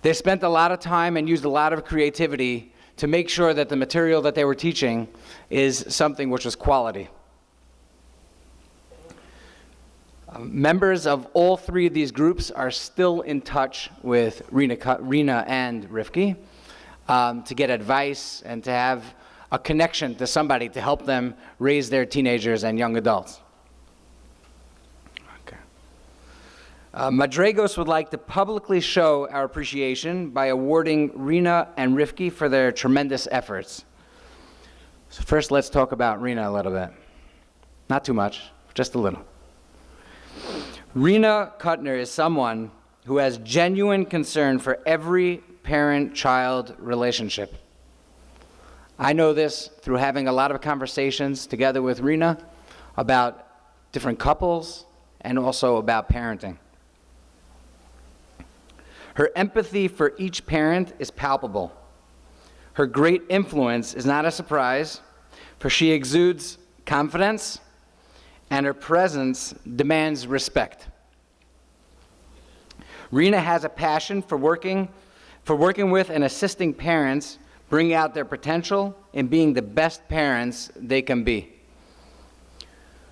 They spent a lot of time and used a lot of creativity to make sure that the material that they were teaching is something which was quality. Members of all 3 of these groups are still in touch with Rena and Rivki to get advice and to have a connection to somebody to help them raise their teenagers and young adults. Okay. Madraigos would like to publicly show our appreciation by awarding Rena and Rivki for their tremendous efforts. So first, let's talk about Rena a little bit. Not too much, just a little. Rena Kutner is someone who has genuine concern for every parent-child relationship. I know this through having a lot of conversations together with Rena about different couples and also about parenting. Her empathy for each parent is palpable. Her great influence is not a surprise, for she exudes confidence, and her presence demands respect. Rena has a passion for working with and assisting parents bring out their potential in being the best parents they can be.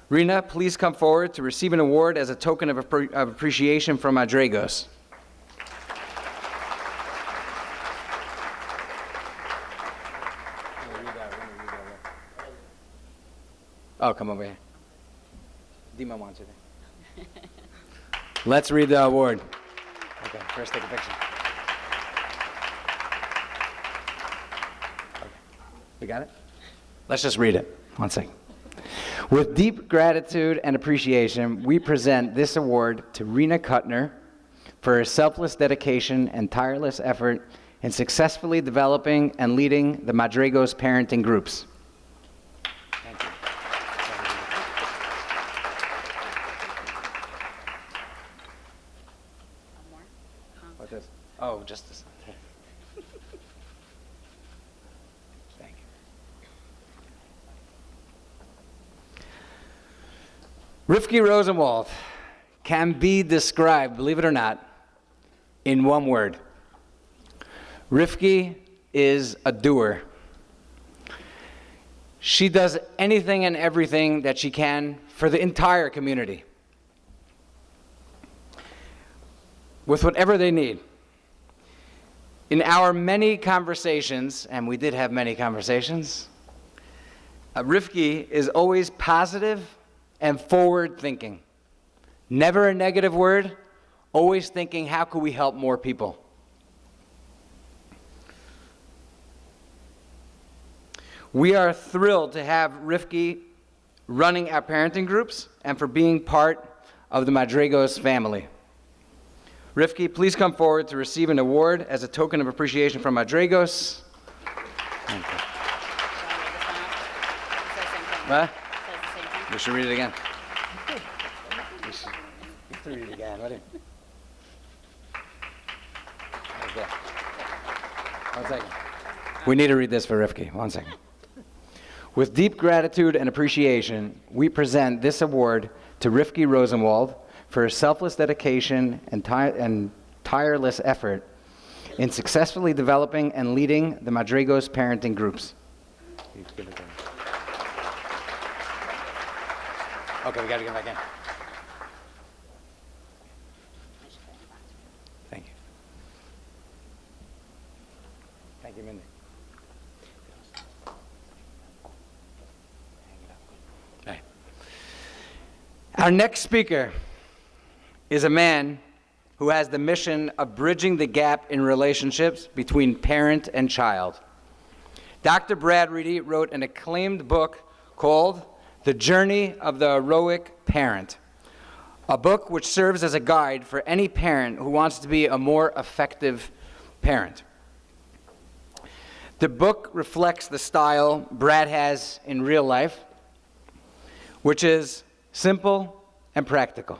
Rena, please come forward to receive an award as a token of appreciation from Madraigos. Oh, come over here. Dima wants it. Let's read the award. Okay, first take a picture. Okay. We got it? Let's just read it. 1 second. With deep gratitude and appreciation, we present this award to Rena Kutner for her selfless dedication and tireless effort in successfully developing and leading the Madraigos parenting groups. Thank you. What's this? Oh, just this. Thank you. Rivki Rosenwald can be described, believe it or not, in one word. Rivki is a doer. She does anything and everything that she can for the entire community, with whatever they need. In our many conversations, and we did have many conversations, Rivki is always positive and forward thinking. Never a negative word, always thinking, how can we help more people? We are thrilled to have Rivki running our parenting groups and for being part of the Madraigos family. Rivki, please come forward to receive an award as a token of appreciation from Madraigos. Thank you. What? We should read it again. You have to read it again. What? One second. We need to read this for Rivki. 1 second. With deep gratitude and appreciation, we present this award to Rivki Rosenwald for her selfless dedication and tireless effort in successfully developing and leading the Madraigos parenting groups. Okay, we got to get back in. Thank you. Thank you, Mindy. Okay. Our next speaker is a man who has the mission of bridging the gap in relationships between parent and child. Dr. Brad Reedy wrote an acclaimed book called The Journey of the Heroic Parent, a book which serves as a guide for any parent who wants to be a more effective parent. The book reflects the style Brad has in real life, which is simple and practical.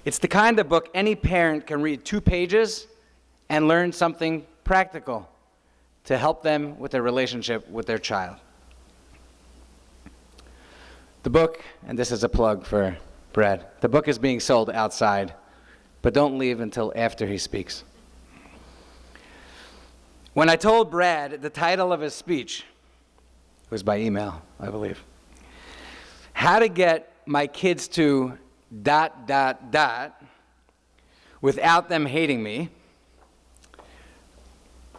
It's the kind of book any parent can read 2 pages and learn something practical to help them with their relationship with their child. The book, and this is a plug for Brad, the book is being sold outside, but don't leave until after he speaks. When I told Brad the title of his speech, it was by email, I believe, how to get my kids to ... without them hating me,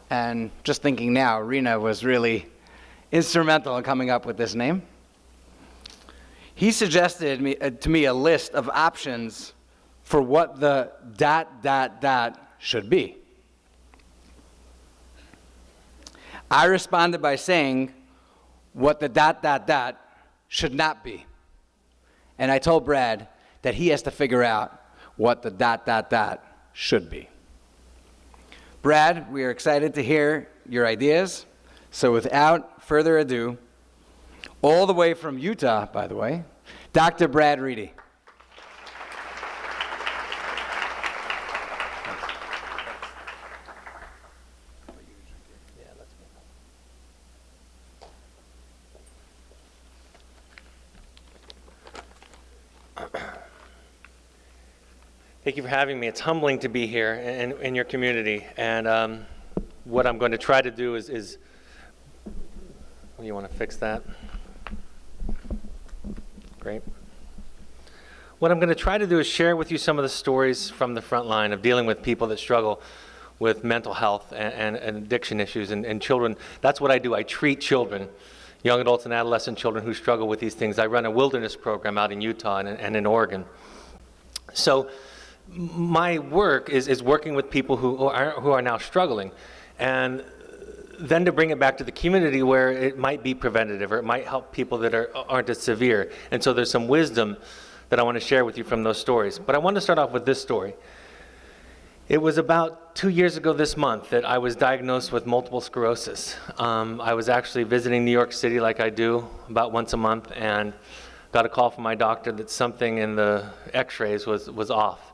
and just thinking now, Rena was really instrumental in coming up with this name. He suggested to me a list of options for what the ... should be. I responded by saying what the ... should not be. And I told Brad that he has to figure out what the ... should be. Brad, we are excited to hear your ideas. So without further ado, all the way from Utah, by the way, Dr. Brad Reedy. Thank you for having me. It's humbling to be here in your community. And what I'm going to try to do is you want to fix that? Great. What I'm going to try to do is share with you some of the stories from the front line of dealing with people that struggle with mental health and addiction issues and children. That's what I do. I treat children, young adults and adolescent children who struggle with these things. I run a wilderness program out in Utah and in Oregon. So my work is working with people who are now struggling, and then to bring it back to the community where it might be preventative or it might help people that aren't as severe. And so there's some wisdom that I want to share with you from those stories. But I want to start off with this story. It was about 2 years ago this month that I was diagnosed with multiple sclerosis. I was actually visiting New York City like I do about once a month, and got a call from my doctor that something in the x-rays was off.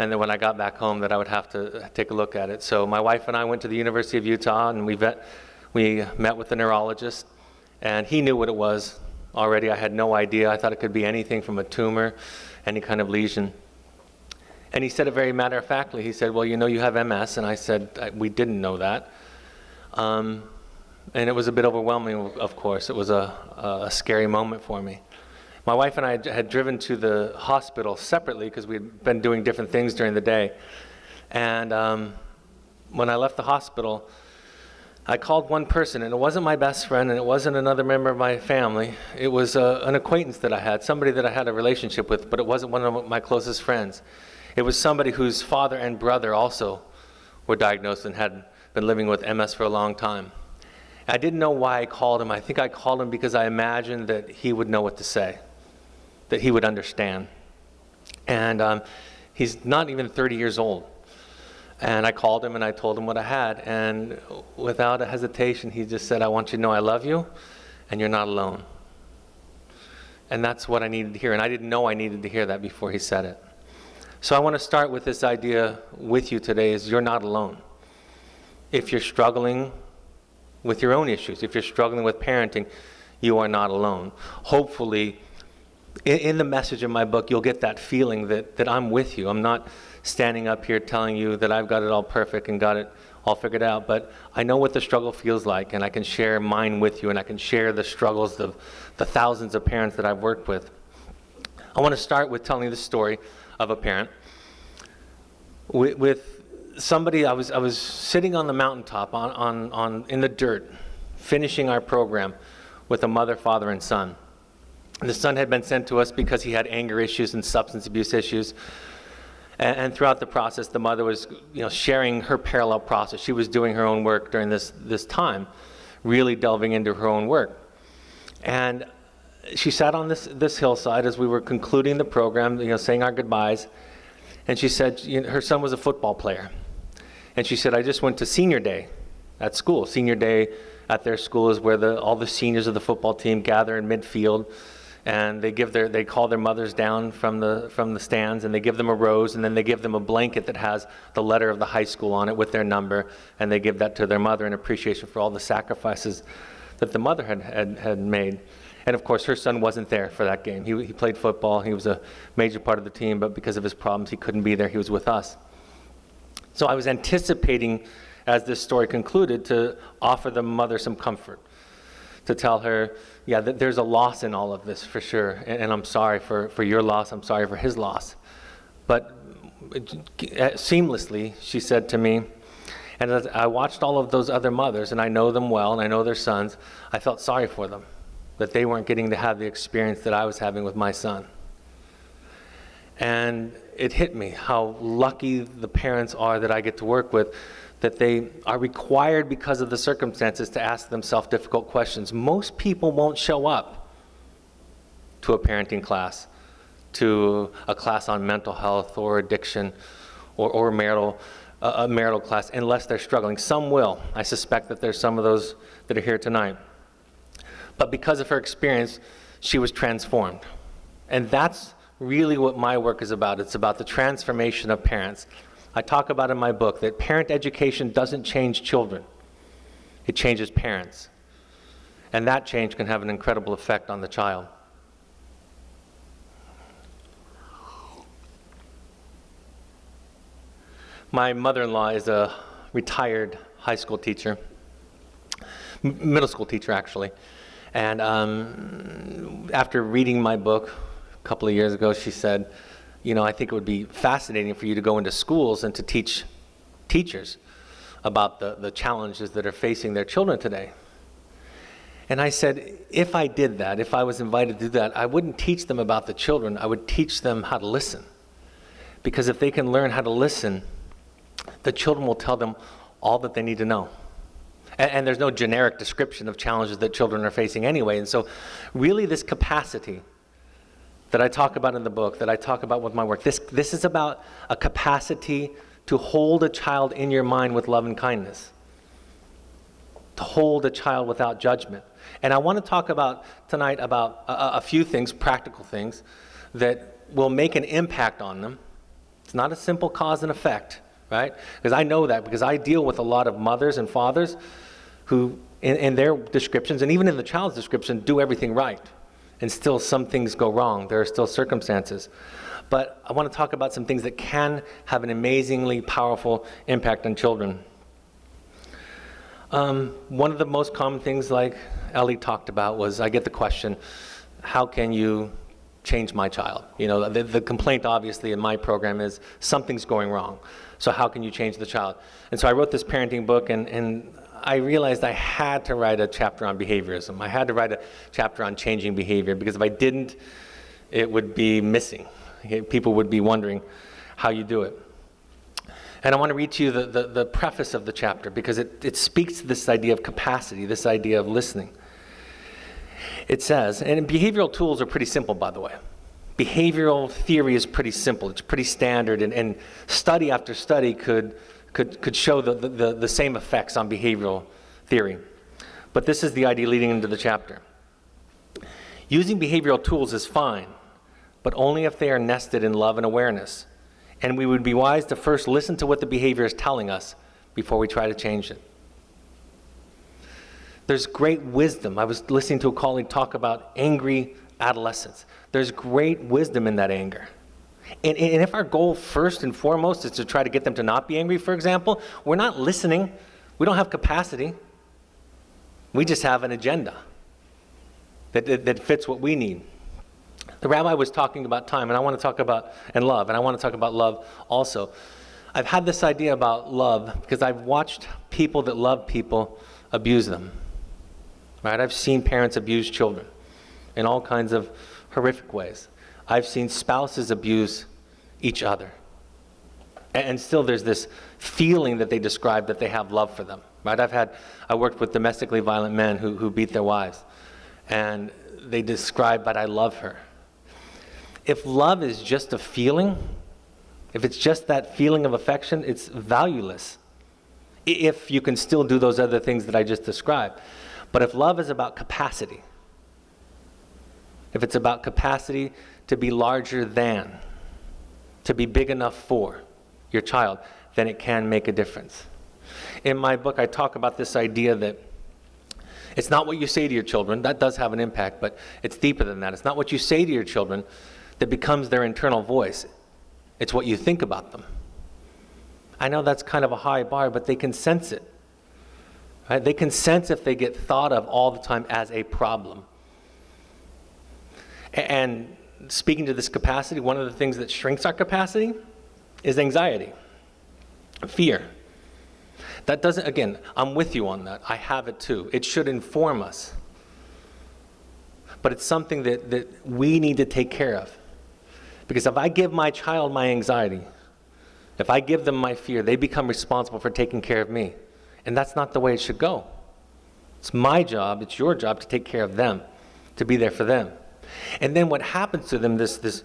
And then when I got back home that I would have to take a look at it. So my wife and I went to the University of Utah, and we met with the neurologist, and he knew what it was already. I had no idea. I thought it could be anything from a tumor, any kind of lesion. And he said it very matter-of-factly. He said, well, you know you have MS. And I said, we didn't know that. And it was a bit overwhelming, of course. It was a scary moment for me. My wife and I had driven to the hospital separately because we had been doing different things during the day. And when I left the hospital, I called one person, and it wasn't my best friend, and it wasn't another member of my family. It was an acquaintance that I had, somebody that I had a relationship with, but it wasn't one of my closest friends. It was somebody whose father and brother also were diagnosed and had been living with MS for a long time. I didn't know why I called him. I think I called him because I imagined that he would know what to say, that he would understand. And he's not even 30 years old. And I called him and I told him what I had. And without a hesitation, he just said, I want you to know I love you and you're not alone. And that's what I needed to hear. And I didn't know I needed to hear that before he said it. So I want to start with this idea with you today is you're not alone. If you're struggling with your own issues, if you're struggling with parenting, you are not alone. Hopefully, in the message of my book, you'll get that feeling that I'm with you. I'm not standing up here telling you that I've got it all perfect and got it all figured out, but I know what the struggle feels like, and I can share mine with you, and I can share the struggles of the thousands of parents that I've worked with. I want to start with telling you the story of a parent. With somebody, I was sitting on the mountaintop in the dirt, finishing our program with a mother, father, and son. The son had been sent to us because he had anger issues and substance abuse issues. And throughout the process, the mother was, sharing her parallel process. She was doing her own work during this time, really delving into her own work. And she sat on this hillside as we were concluding the program, saying our goodbyes. And she said her son was a football player. And she said, I just went to senior day at school. Senior day at their school is where all the seniors of the football team gather in midfield. And they call their mothers down from the stands, and they give them a rose, and then they give them a blanket that has the letter of the high school on it with their number, and they give that to their mother in appreciation for all the sacrifices that the mother had made. And of course, her son wasn't there for that game. He played football. He was a major part of the team, but because of his problems, he couldn't be there. He was with us. So I was anticipating, as this story concluded, to offer the mother some comfort, to tell her, that there's a loss in all of this for sure, and I'm sorry for your loss, I'm sorry for his loss. But seamlessly, she said to me, and as I watched all of those other mothers, and I know them well, and I know their sons, I felt sorry for them, that they weren't getting to have the experience that I was having with my son. And it hit me how lucky the parents are that I get to work with, that they are required because of the circumstances to ask themselves difficult questions. Most people won't show up to a parenting class, to a class on mental health or addiction or a marital class unless they're struggling. Some will. I suspect that there's some of those that are here tonight. But because of her experience, she was transformed. And that's really what my work is about. It's about the transformation of parents. I talk about in my book that parent education doesn't change children. It changes parents. And that change can have an incredible effect on the child. My mother-in-law is a retired high school teacher, middle school teacher actually. And after reading my book a couple of years ago, she said, I think it would be fascinating for you to go into schools and to teach teachers about the challenges that are facing their children today. And I said, if I did that, if I was invited to do that, I wouldn't teach them about the children. I would teach them how to listen. Because if they can learn how to listen, the children will tell them all that they need to know. And there's no generic description of challenges that children are facing anyway. And so really this capacity that I talk about in the book, that I talk about with my work, this is about a capacity to hold a child in your mind with love and kindness, to hold a child without judgment. And I want to talk about tonight about a few things, practical things, that will make an impact on them. It's not a simple cause and effect, right? Because I know that, because I deal with a lot of mothers and fathers who, in their descriptions, and even in the child's description, do everything right. And still some things go wrong. There are still circumstances. But I want to talk about some things that can have an amazingly powerful impact on children. One of the most common things, like Ellie talked about, was I get the question, how can you change my child? The complaint obviously in my program is something's going wrong. So how can you change the child? And so I wrote this parenting book, and I realized I had to write a chapter on behaviorism. I had to write a chapter on changing behavior, because if I didn't, it would be missing. People would be wondering how you do it. And I want to read to you the preface of the chapter, because it speaks to this idea of capacity, this idea of listening. It says, and behavioral tools are pretty simple, by the way. Behavioral theory is pretty simple. It's pretty standard, and study after study could show the same effects on behavioral theory. But this is the idea leading into the chapter. Using behavioral tools is fine, but only if they are nested in love and awareness. And we would be wise to first listen to what the behavior is telling us before we try to change it. There's great wisdom. I was listening to a colleague talk about angry adolescents. There's great wisdom in that anger. And if our goal first and foremost is to try to get them to not be angry, for example, we're not listening. We don't have capacity. We just have an agenda that fits what we need. The rabbi was talking about time, and I want to talk about, and love, and I want to talk about love also. I've had this idea about love because I've watched people that love people abuse them. Right? I've seen parents abuse children in all kinds of horrific ways. I've seen spouses abuse each other. And still there's this feeling that they describe that they have love for them. Right? I worked with domestically violent men who beat their wives. And they describe, but I love her. If love is just a feeling, if it's just that feeling of affection, it's valueless. If you can still do those other things that I just described. But if love is about capacity, if it's about capacity to be larger than, to be big enough for your child, then it can make a difference. In my book, I talk about this idea that it's not what you say to your children. That does have an impact, but it's deeper than that. It's not what you say to your children that becomes their internal voice. It's what you think about them. I know that's kind of a high bar, but they can sense it. Right? They can sense if they get thought of all the time as a problem. And speaking to this capacity, one of the things that shrinks our capacity is anxiety, fear. That doesn't, again, I'm with you on that. I have it too. It should inform us. But it's something that we need to take care of. Because if I give my child my anxiety, if I give them my fear, they become responsible for taking care of me. And that's not the way it should go. It's my job, it's your job to take care of them, to be there for them. And then what happens to them, this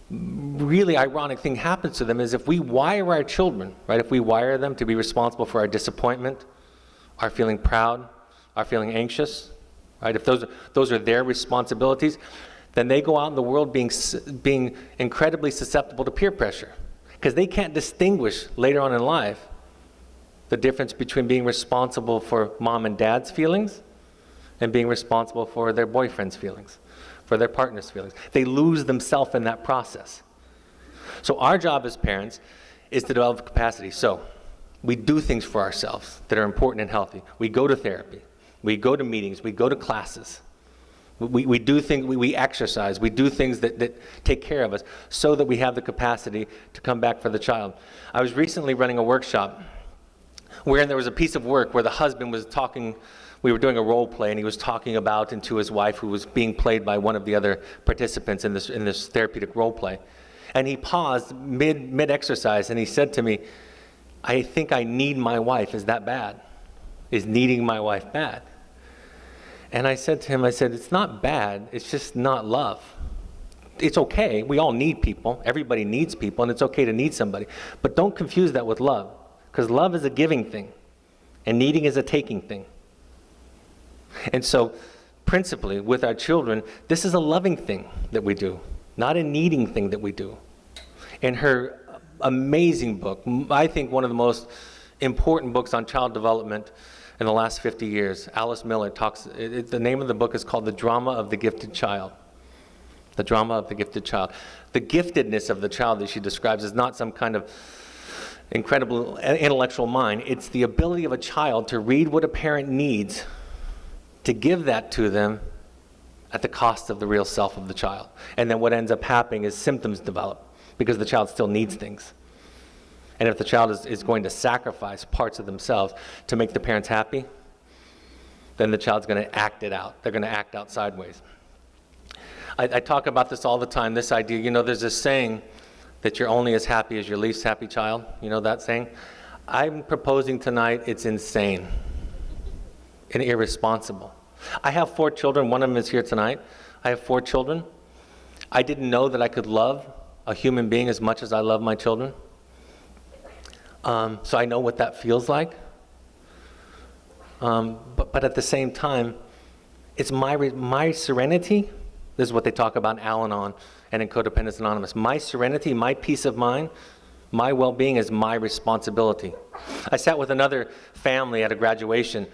really ironic thing happens to them, is if we wire our children, right, if we wire them to be responsible for our disappointment, our feeling proud, our feeling anxious, right, if those are their responsibilities, then they go out in the world being incredibly susceptible to peer pressure, because they can't distinguish later on in life the difference between being responsible for mom and dad's feelings and being responsible for their boyfriend's feelings, for their partner's feelings. They lose themselves in that process. So our job as parents is to develop capacity. So we do things for ourselves that are important and healthy. We go to therapy. We go to meetings. We go to classes. We do things, we exercise, we do things that take care of us so that we have the capacity to come back for the child. I was recently running a workshop where there was a piece of work where the husband was talking, we were doing a role play, and he was talking about and to his wife, who was being played by one of the other participants in this therapeutic role play. And he paused mid-exercise and he said to me, I think I need my wife. Is that bad? Is needing my wife bad? And I said to him, it's not bad, it's just not love. It's okay, we all need people, everybody needs people, and it's okay to need somebody. But don't confuse that with love, because love is a giving thing, and needing is a taking thing. And so, principally, with our children, this is a loving thing that we do, not a needing thing that we do. In her amazing book, I think one of the most important books on child development in the last 50 years, Alice Miller talks, the name of the book is called The Drama of the Gifted Child. The Drama of the Gifted Child. The giftedness of the child that she describes is not some kind of incredible intellectual mind. It's the ability of a child to read what a parent needs, to give that to them at the cost of the real self of the child. And then what ends up happening is symptoms develop because the child still needs things. And if the child is going to sacrifice parts of themselves to make the parents happy, then the child's going to act it out. They're going to act out sideways. I talk about this all the time, this idea. You know, there's this saying that you're only as happy as your least happy child. You know that saying? I'm proposing tonight it's insane and irresponsible. I have 4 children. One of them is here tonight. I have 4 children. I didn't know that I could love a human being as much as I love my children. So I know what that feels like. But at the same time, it's my serenity. This is what they talk about in Al-Anon and in Codependence Anonymous. My serenity, my peace of mind, my well-being is my responsibility. I sat with another family at a graduation.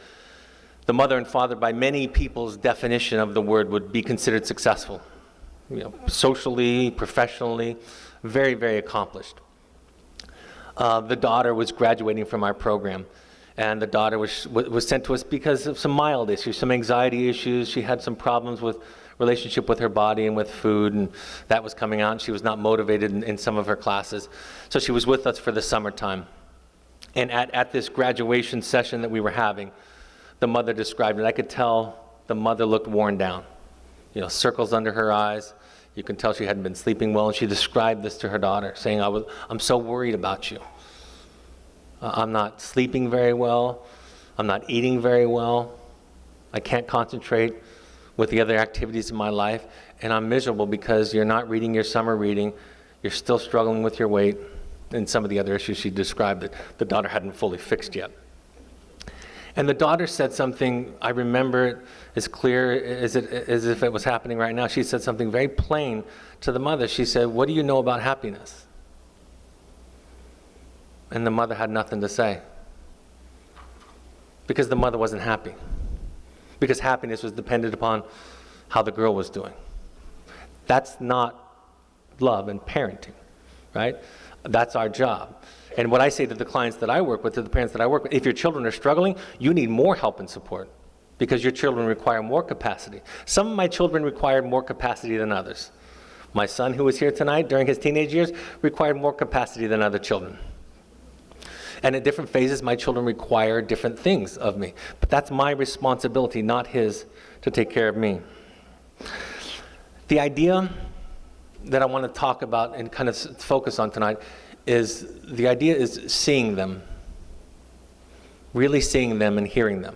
The mother and father, by many people's definition of the word, would be considered successful. You know, socially, professionally, very, very accomplished. The daughter was graduating from our program. And the daughter was sent to us because of some mild issues, some anxiety issues. She had some problems with relationship with her body and with food, and that was coming out. And she was not motivated in some of her classes. So she was with us for the summertime. And at this graduation session that we were having, the mother described it. I could tell the mother looked worn down. You know, circles under her eyes. You can tell she hadn't been sleeping well. And she described this to her daughter, saying, I'm so worried about you. I'm not sleeping very well. I'm not eating very well. I can't concentrate with the other activities in my life. And I'm miserable because you're not reading your summer reading. You're still struggling with your weight and some of the other issues she described that the daughter hadn't fully fixed yet. And the daughter said something, I remember it as clear as if it was happening right now. She said something very plain to the mother. She said, "What do you know about happiness?" And the mother had nothing to say. Because the mother wasn't happy. Because happiness was dependent upon how the girl was doing. That's not love and parenting, right? That's our job. And what I say to the clients that I work with, to the parents that I work with, if your children are struggling, you need more help and support because your children require more capacity. Some of my children required more capacity than others. My son, who was here tonight during his teenage years, required more capacity than other children. And at different phases, my children require different things of me. But that's my responsibility, not his, to take care of me. The idea that I want to talk about and kind of focus on tonight is, the idea is seeing them. Really seeing them and hearing them.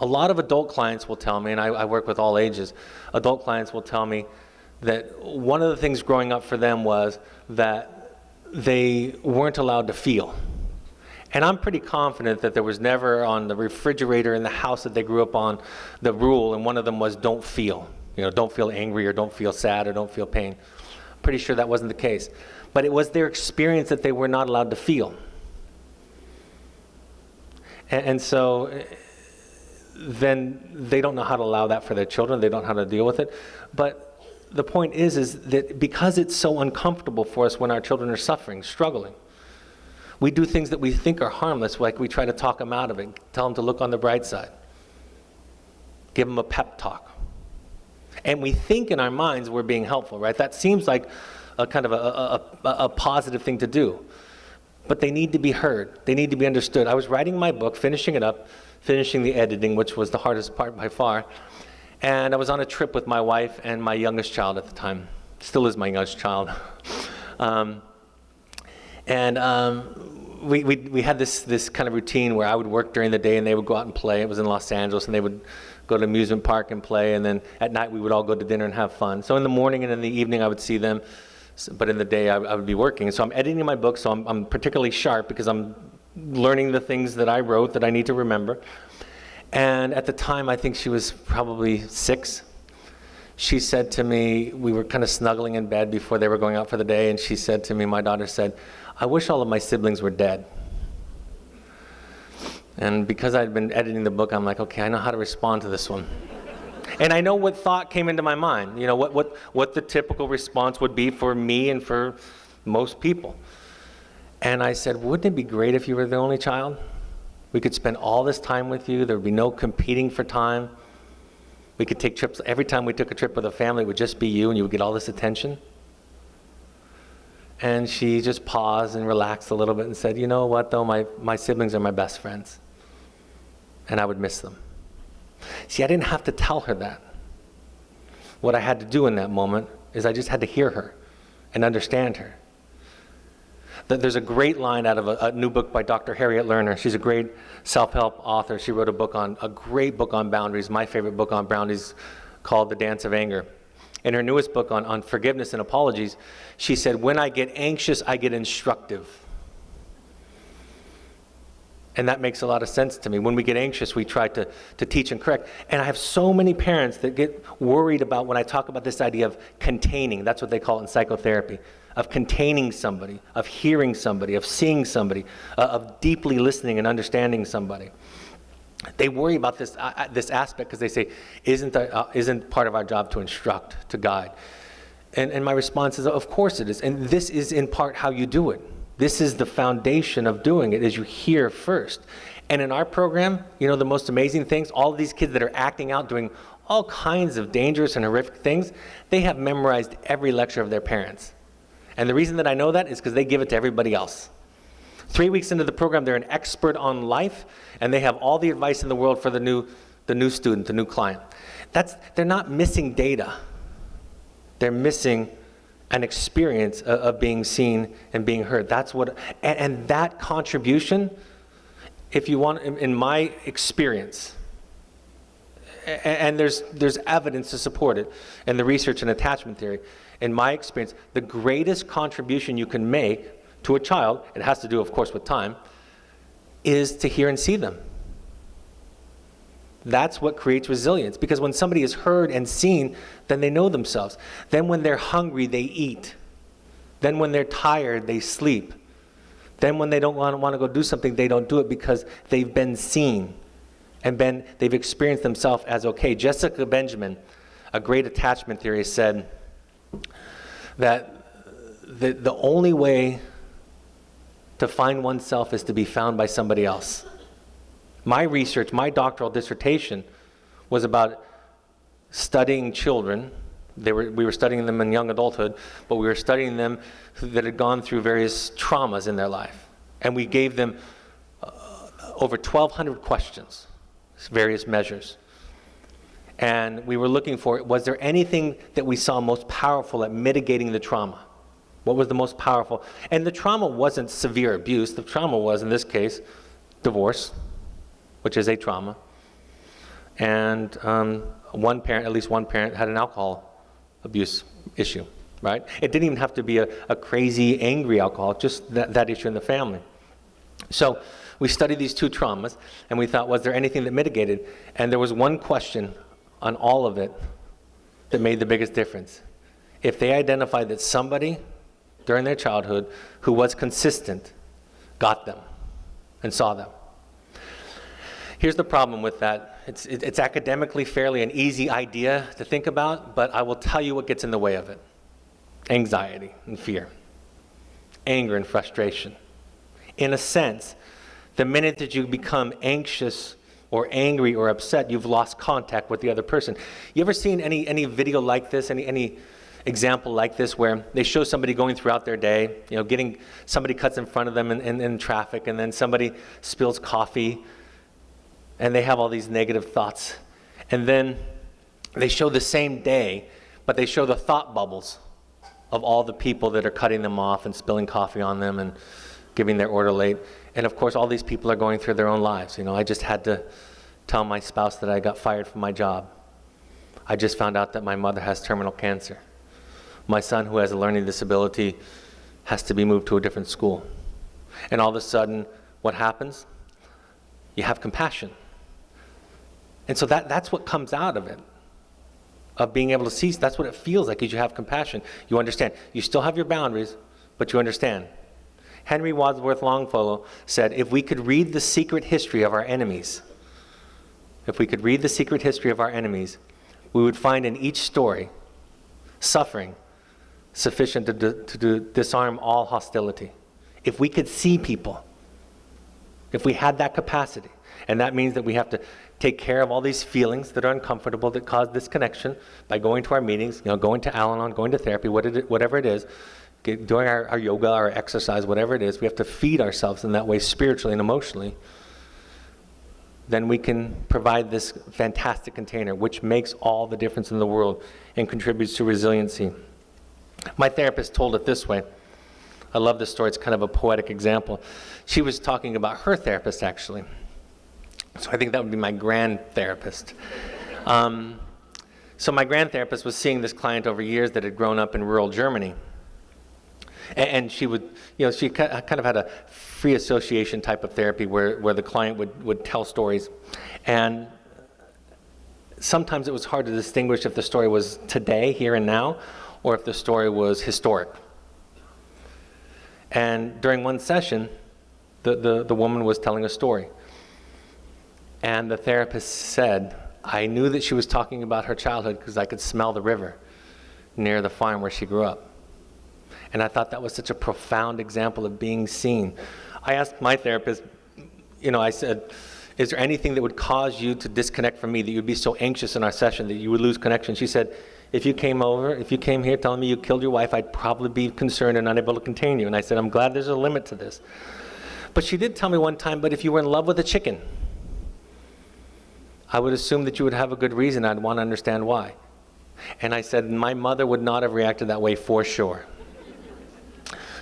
A lot of adult clients will tell me, and I work with all ages, adult clients will tell me that one of the things growing up for them was that they weren't allowed to feel. And I'm pretty confident that there was never on the refrigerator in the house that they grew up on the rule, and one of them was don't feel. You know, don't feel angry or don't feel sad or don't feel pain. I'm pretty sure that wasn't the case. But it was their experience that they were not allowed to feel. And so then they don't know how to allow that for their children. They don't know how to deal with it. But the point is that because it's so uncomfortable for us when our children are suffering, struggling, we do things that we think are harmless, like we try to talk them out of it, tell them to look on the bright side, give them a pep talk. And we think in our minds we're being helpful, right? That seems like a kind of a positive thing to do. But they need to be heard. They need to be understood. I was writing my book, finishing it up, finishing the editing, which was the hardest part by far. And I was on a trip with my wife and my youngest child at the time. Still is my youngest child. We had this kind of routine where I would work during the day and they would go out and play. It was in Los Angeles, and they would go to amusement park and play, and then at night we would all go to dinner and have fun. So in the morning and in the evening I would see them, but in the day I would be working. So I'm editing my book, so I'm particularly sharp because I'm learning the things that I wrote that I need to remember. And at the time, I think she was probably 6. She said to me, we were kind of snuggling in bed before they were going out for the day, and she said to me, my daughter said, "I wish all of my siblings were dead." And because I'd been editing the book, I'm like, okay, I know how to respond to this one. And I know what thought came into my mind, you know, what the typical response would be for me and for most people. And I said, wouldn't it be great if you were the only child? We could spend all this time with you. There would be no competing for time. We could take trips. Every time we took a trip with a family, it would just be you, and you would get all this attention. And she just paused and relaxed a little bit and said, you know what, though, my siblings are my best friends, and I would miss them. See, I didn't have to tell her that. What I had to do in that moment is I just had to hear her and understand her. There's a great line out of a new book by Dr. Harriet Lerner. She's a great self-help author. She wrote a great book on boundaries, my favorite book on boundaries, called The Dance of Anger. In her newest book on forgiveness and apologies, she said, when I get anxious, I get instructive. And that makes a lot of sense to me. When we get anxious, we try to teach and correct. And I have so many parents that get worried about when I talk about this idea of containing. That's what they call it in psychotherapy. Of containing somebody, of hearing somebody, of seeing somebody, of deeply listening and understanding somebody. They worry about this aspect because they say, isn't part of our job to instruct, to guide? And my response is, of course it is. And this is in part how you do it. This is the foundation of doing it, is you hear first. And in our program, you know, the most amazing things, all of these kids that are acting out, doing all kinds of dangerous and horrific things, they have memorized every lecture of their parents. And the reason that I know that is because they give it to everybody else. 3 weeks into the program, they're an expert on life, and they have all the advice in the world for the new student, the new client. They're not missing data. They're missing an experience of being seen and being heard. That's what, and that contribution, if you want, in my experience, and there's evidence to support it in the research and attachment theory, in my experience, the greatest contribution you can make to a child, it has to do, of course, with time, is to hear and see them. That's what creates resilience, because when somebody is heard and seen, then they know themselves. Then when they're hungry, they eat. Then when they're tired, they sleep. Then when they don't want to go do something, they don't do it because they've been seen and they've experienced themselves as okay. Jessica Benjamin, a great attachment theorist, said that the only way to find oneself is to be found by somebody else. My research, my doctoral dissertation, was about studying children. We were studying them in young adulthood, but we were studying them that had gone through various traumas in their life. And we gave them over 1,200 questions, various measures. And we were looking for, was there anything that we saw most powerful at mitigating the trauma? What was the most powerful? And the trauma wasn't severe abuse. The trauma was, in this case, divorce, which is a trauma. And at least one parent had an alcohol abuse issue, right? It didn't even have to be a crazy, angry alcoholic, just that issue in the family. So we studied these two traumas, and we thought, was there anything that mitigated? And there was one question on all of it that made the biggest difference. If they identified that somebody during their childhood who was consistent got them and saw them. Here's the problem with that. It's academically fairly an easy idea to think about, but I will tell you what gets in the way of it. Anxiety and fear. Anger and frustration. In a sense, the minute that you become anxious or angry or upset, you've lost contact with the other person. You ever seen any video like this, any example like this where they show somebody going throughout their day, somebody cuts in front of them in traffic, and then somebody spills coffee, and they have all these negative thoughts. And then they show the same day, but they show the thought bubbles of all the people that are cutting them off and spilling coffee on them and giving their order late. And of course, all these people are going through their own lives. I just had to tell my spouse that I got fired from my job. I just found out that my mother has terminal cancer. My son, who has a learning disability, has to be moved to a different school. And all of a sudden, what happens? You have compassion. And so that's what comes out of it, of being able to see. That's what it feels like, is you have compassion. You understand. You still have your boundaries, but you understand. Henry Wadsworth Longfellow said, if we could read the secret history of our enemies, we would find in each story suffering sufficient to disarm all hostility. If we could see people, if we had that capacity, and that means that we have to take care of all these feelings that are uncomfortable that cause disconnection by going to our meetings, going to Al-Anon, going to therapy, whatever it is, doing our yoga, our exercise, whatever it is, we have to feed ourselves in that way spiritually and emotionally. Then we can provide this fantastic container, which makes all the difference in the world and contributes to resiliency. My therapist told it this way. I love this story. It's kind of a poetic example. She was talking about her therapist, actually. So I think that would be my grand therapist. So my grand therapist was seeing this client over years that had grown up in rural Germany. And she would, she kind of had a free association type of therapy where the client would tell stories. And sometimes it was hard to distinguish if the story was today, here and now, or if the story was historic. And during one session, the woman was telling a story. And the therapist said, I knew that she was talking about her childhood because I could smell the river near the farm where she grew up. And I thought that was such a profound example of being seen. I asked my therapist, I said, is there anything that would cause you to disconnect from me, that you'd be so anxious in our session that you would lose connection? She said, if you came here telling me you killed your wife, I'd probably be concerned and unable to contain you. And I said, I'm glad there's a limit to this. But she did tell me one time, but if you were in love with a chicken, I would assume that you would have a good reason. I'd want to understand why. And I said, my mother would not have reacted that way for sure.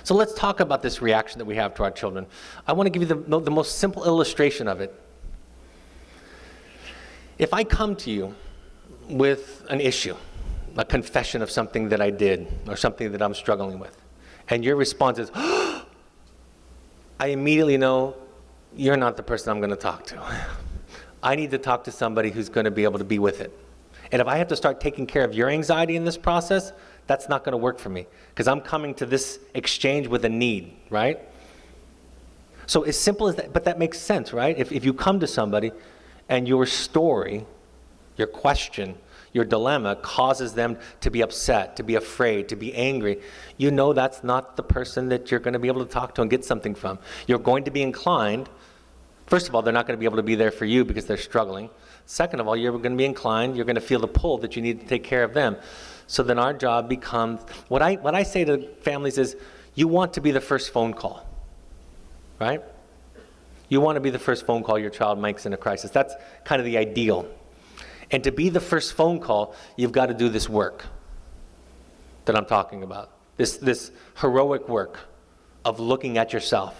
So let's talk about this reaction that we have to our children. I want to give you the most simple illustration of it. If I come to you with an issue, a confession of something that I did or something that I'm struggling with, and your response is, I immediately know you're not the person I'm going to talk to. I need to talk to somebody who's going to be able to be with it. And if I have to start taking care of your anxiety in this process, that's not going to work for me, because I'm coming to this exchange with a need, right? So as simple as that, but that makes sense, right? If you come to somebody and your story, your question, your dilemma causes them to be upset, to be afraid, to be angry, you know that's not the person that you're going to be able to talk to and get something from. You're going to be inclined, first of all, they're not going to be able to be there for you because they're struggling. Second of all, you're going to be inclined, you're going to feel the pull that you need to take care of them. So then our job becomes, what I say to families is, you want to be the first phone call, right? You want to be the first phone call your child makes in a crisis. That's kind of the ideal. And to be the first phone call, you've got to do this work that I'm talking about. This heroic work of looking at yourself.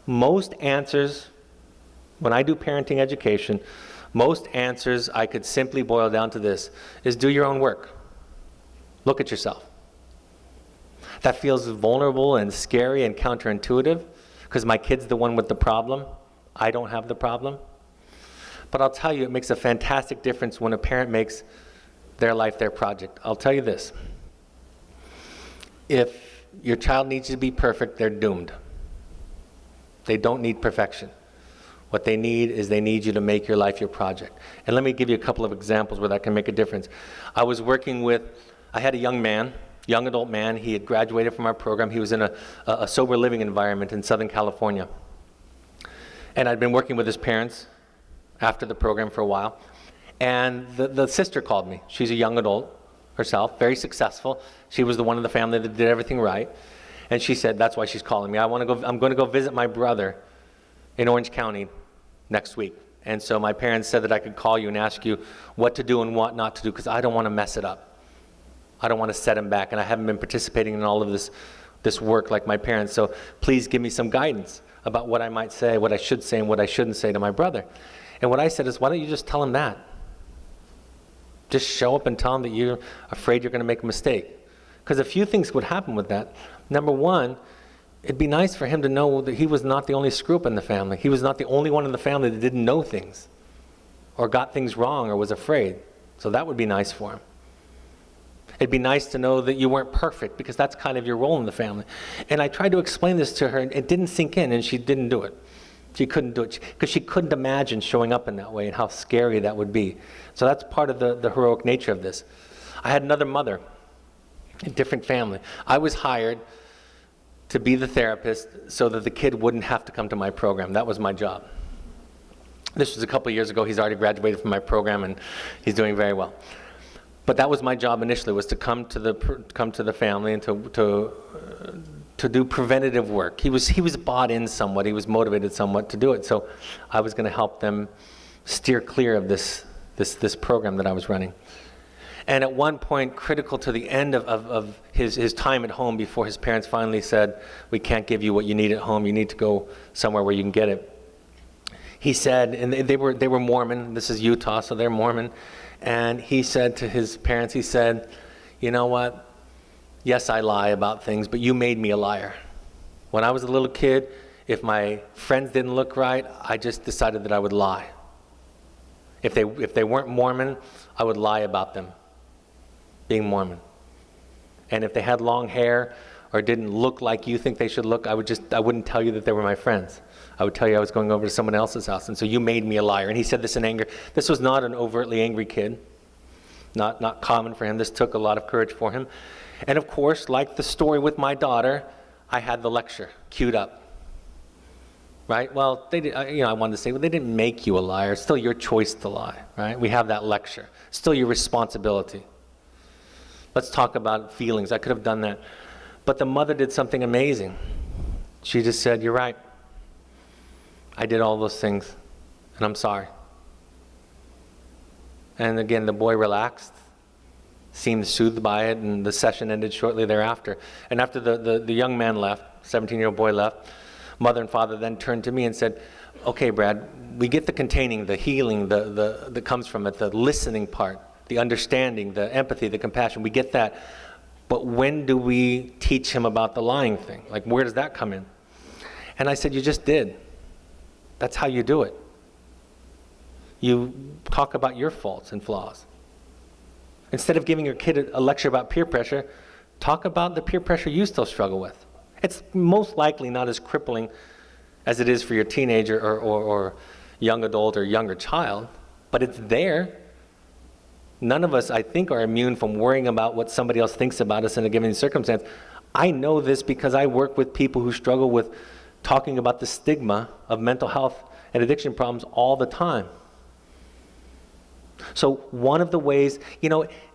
Most answers, when I do parenting education, most answers I could simply boil down to this, is do your own work. Look at yourself. That feels vulnerable and scary and counterintuitive, because my kid's the one with the problem. I don't have the problem. But I'll tell you, it makes a fantastic difference when a parent makes their life their project. I'll tell you this. If your child needs you to be perfect, they're doomed. They don't need perfection. What they need is they need you to make your life your project. And let me give you a couple of examples where that can make a difference. I had a young adult man. He had graduated from our program. He was in a sober living environment in Southern California. And I'd been working with his parents after the program for a while. And the sister called me. She's a young adult herself, very successful. She was the one in the family that did everything right. And she said, that's why she's calling me. I'm going to go visit my brother in Orange County next week. And so my parents said that I could call you and ask you what to do and what not to do, because I don't want to mess it up. I don't want to set him back, and I haven't been participating in all of this work like my parents, so please give me some guidance about what I might say, what I should say, and what I shouldn't say to my brother. And what I said is, why don't you just tell him that? Just show up and tell him that you're afraid you're going to make a mistake. Because a few things would happen with that. Number one, it'd be nice for him to know that he was not the only screw-up in the family. He was not the only one in the family that didn't know things or got things wrong or was afraid. So that would be nice for him. It'd be nice to know that you weren't perfect, because that's kind of your role in the family. And I tried to explain this to her, and it didn't sink in, and she didn't do it. She couldn't do it, because she couldn't imagine showing up in that way and how scary that would be. So that's part of the heroic nature of this. I had another mother, a different family. I was hired to be the therapist so that the kid wouldn't have to come to my program. That was my job. This was a couple of years ago. He's already graduated from my program, and he's doing very well. But that was my job initially, was to come to the family and to do preventative work. He was bought in somewhat. He was motivated somewhat to do it. So I was going to help them steer clear of this program that I was running. And at one point, critical to the end of his time at home, before his parents finally said, "We can't give you what you need at home. You need to go somewhere where you can get it." He said, and they were Mormon. This is Utah, so they're Mormon. And he said to his parents, he said, "You know what? Yes, I lie about things, but you made me a liar. When I was a little kid, if my friends didn't look right, I just decided that I would lie. If they weren't Mormon, I would lie about them being Mormon. And if they had long hair or didn't look like you think they should look, I wouldn't tell you that they were my friends. I would tell you I was going over to someone else's house, and so you made me a liar." And he said this in anger. This was not an overtly angry kid. Not common for him. This took a lot of courage for him. And of course, like the story with my daughter, I had the lecture queued up. Right? Well, I wanted to say, well, they didn't make you a liar. It's still your choice to lie. Right? We have that lecture. Still your responsibility. Let's talk about feelings. I could have done that. But the mother did something amazing. She just said, "You're right. I did all those things, and I'm sorry." And again, the boy relaxed, seemed soothed by it, and the session ended shortly thereafter. And after the young man left, 17-year-old boy left, mother and father then turned to me and said, "Okay, Brad, we get the containing, the healing, that comes from it, the listening part, the understanding, the empathy, the compassion. We get that. But when do we teach him about the lying thing? Like, where does that come in?" And I said, "You just did. That's how you do it. You talk about your faults and flaws. Instead of giving your kid a lecture about peer pressure, talk about the peer pressure you still struggle with. It's most likely not as crippling as it is for your teenager or young adult or younger child, but it's there. None of us, I think, are immune from worrying about what somebody else thinks about us in a given circumstance. I know this because I work with people who struggle with talking about the stigma of mental health and addiction problems all the time. So one of the ways,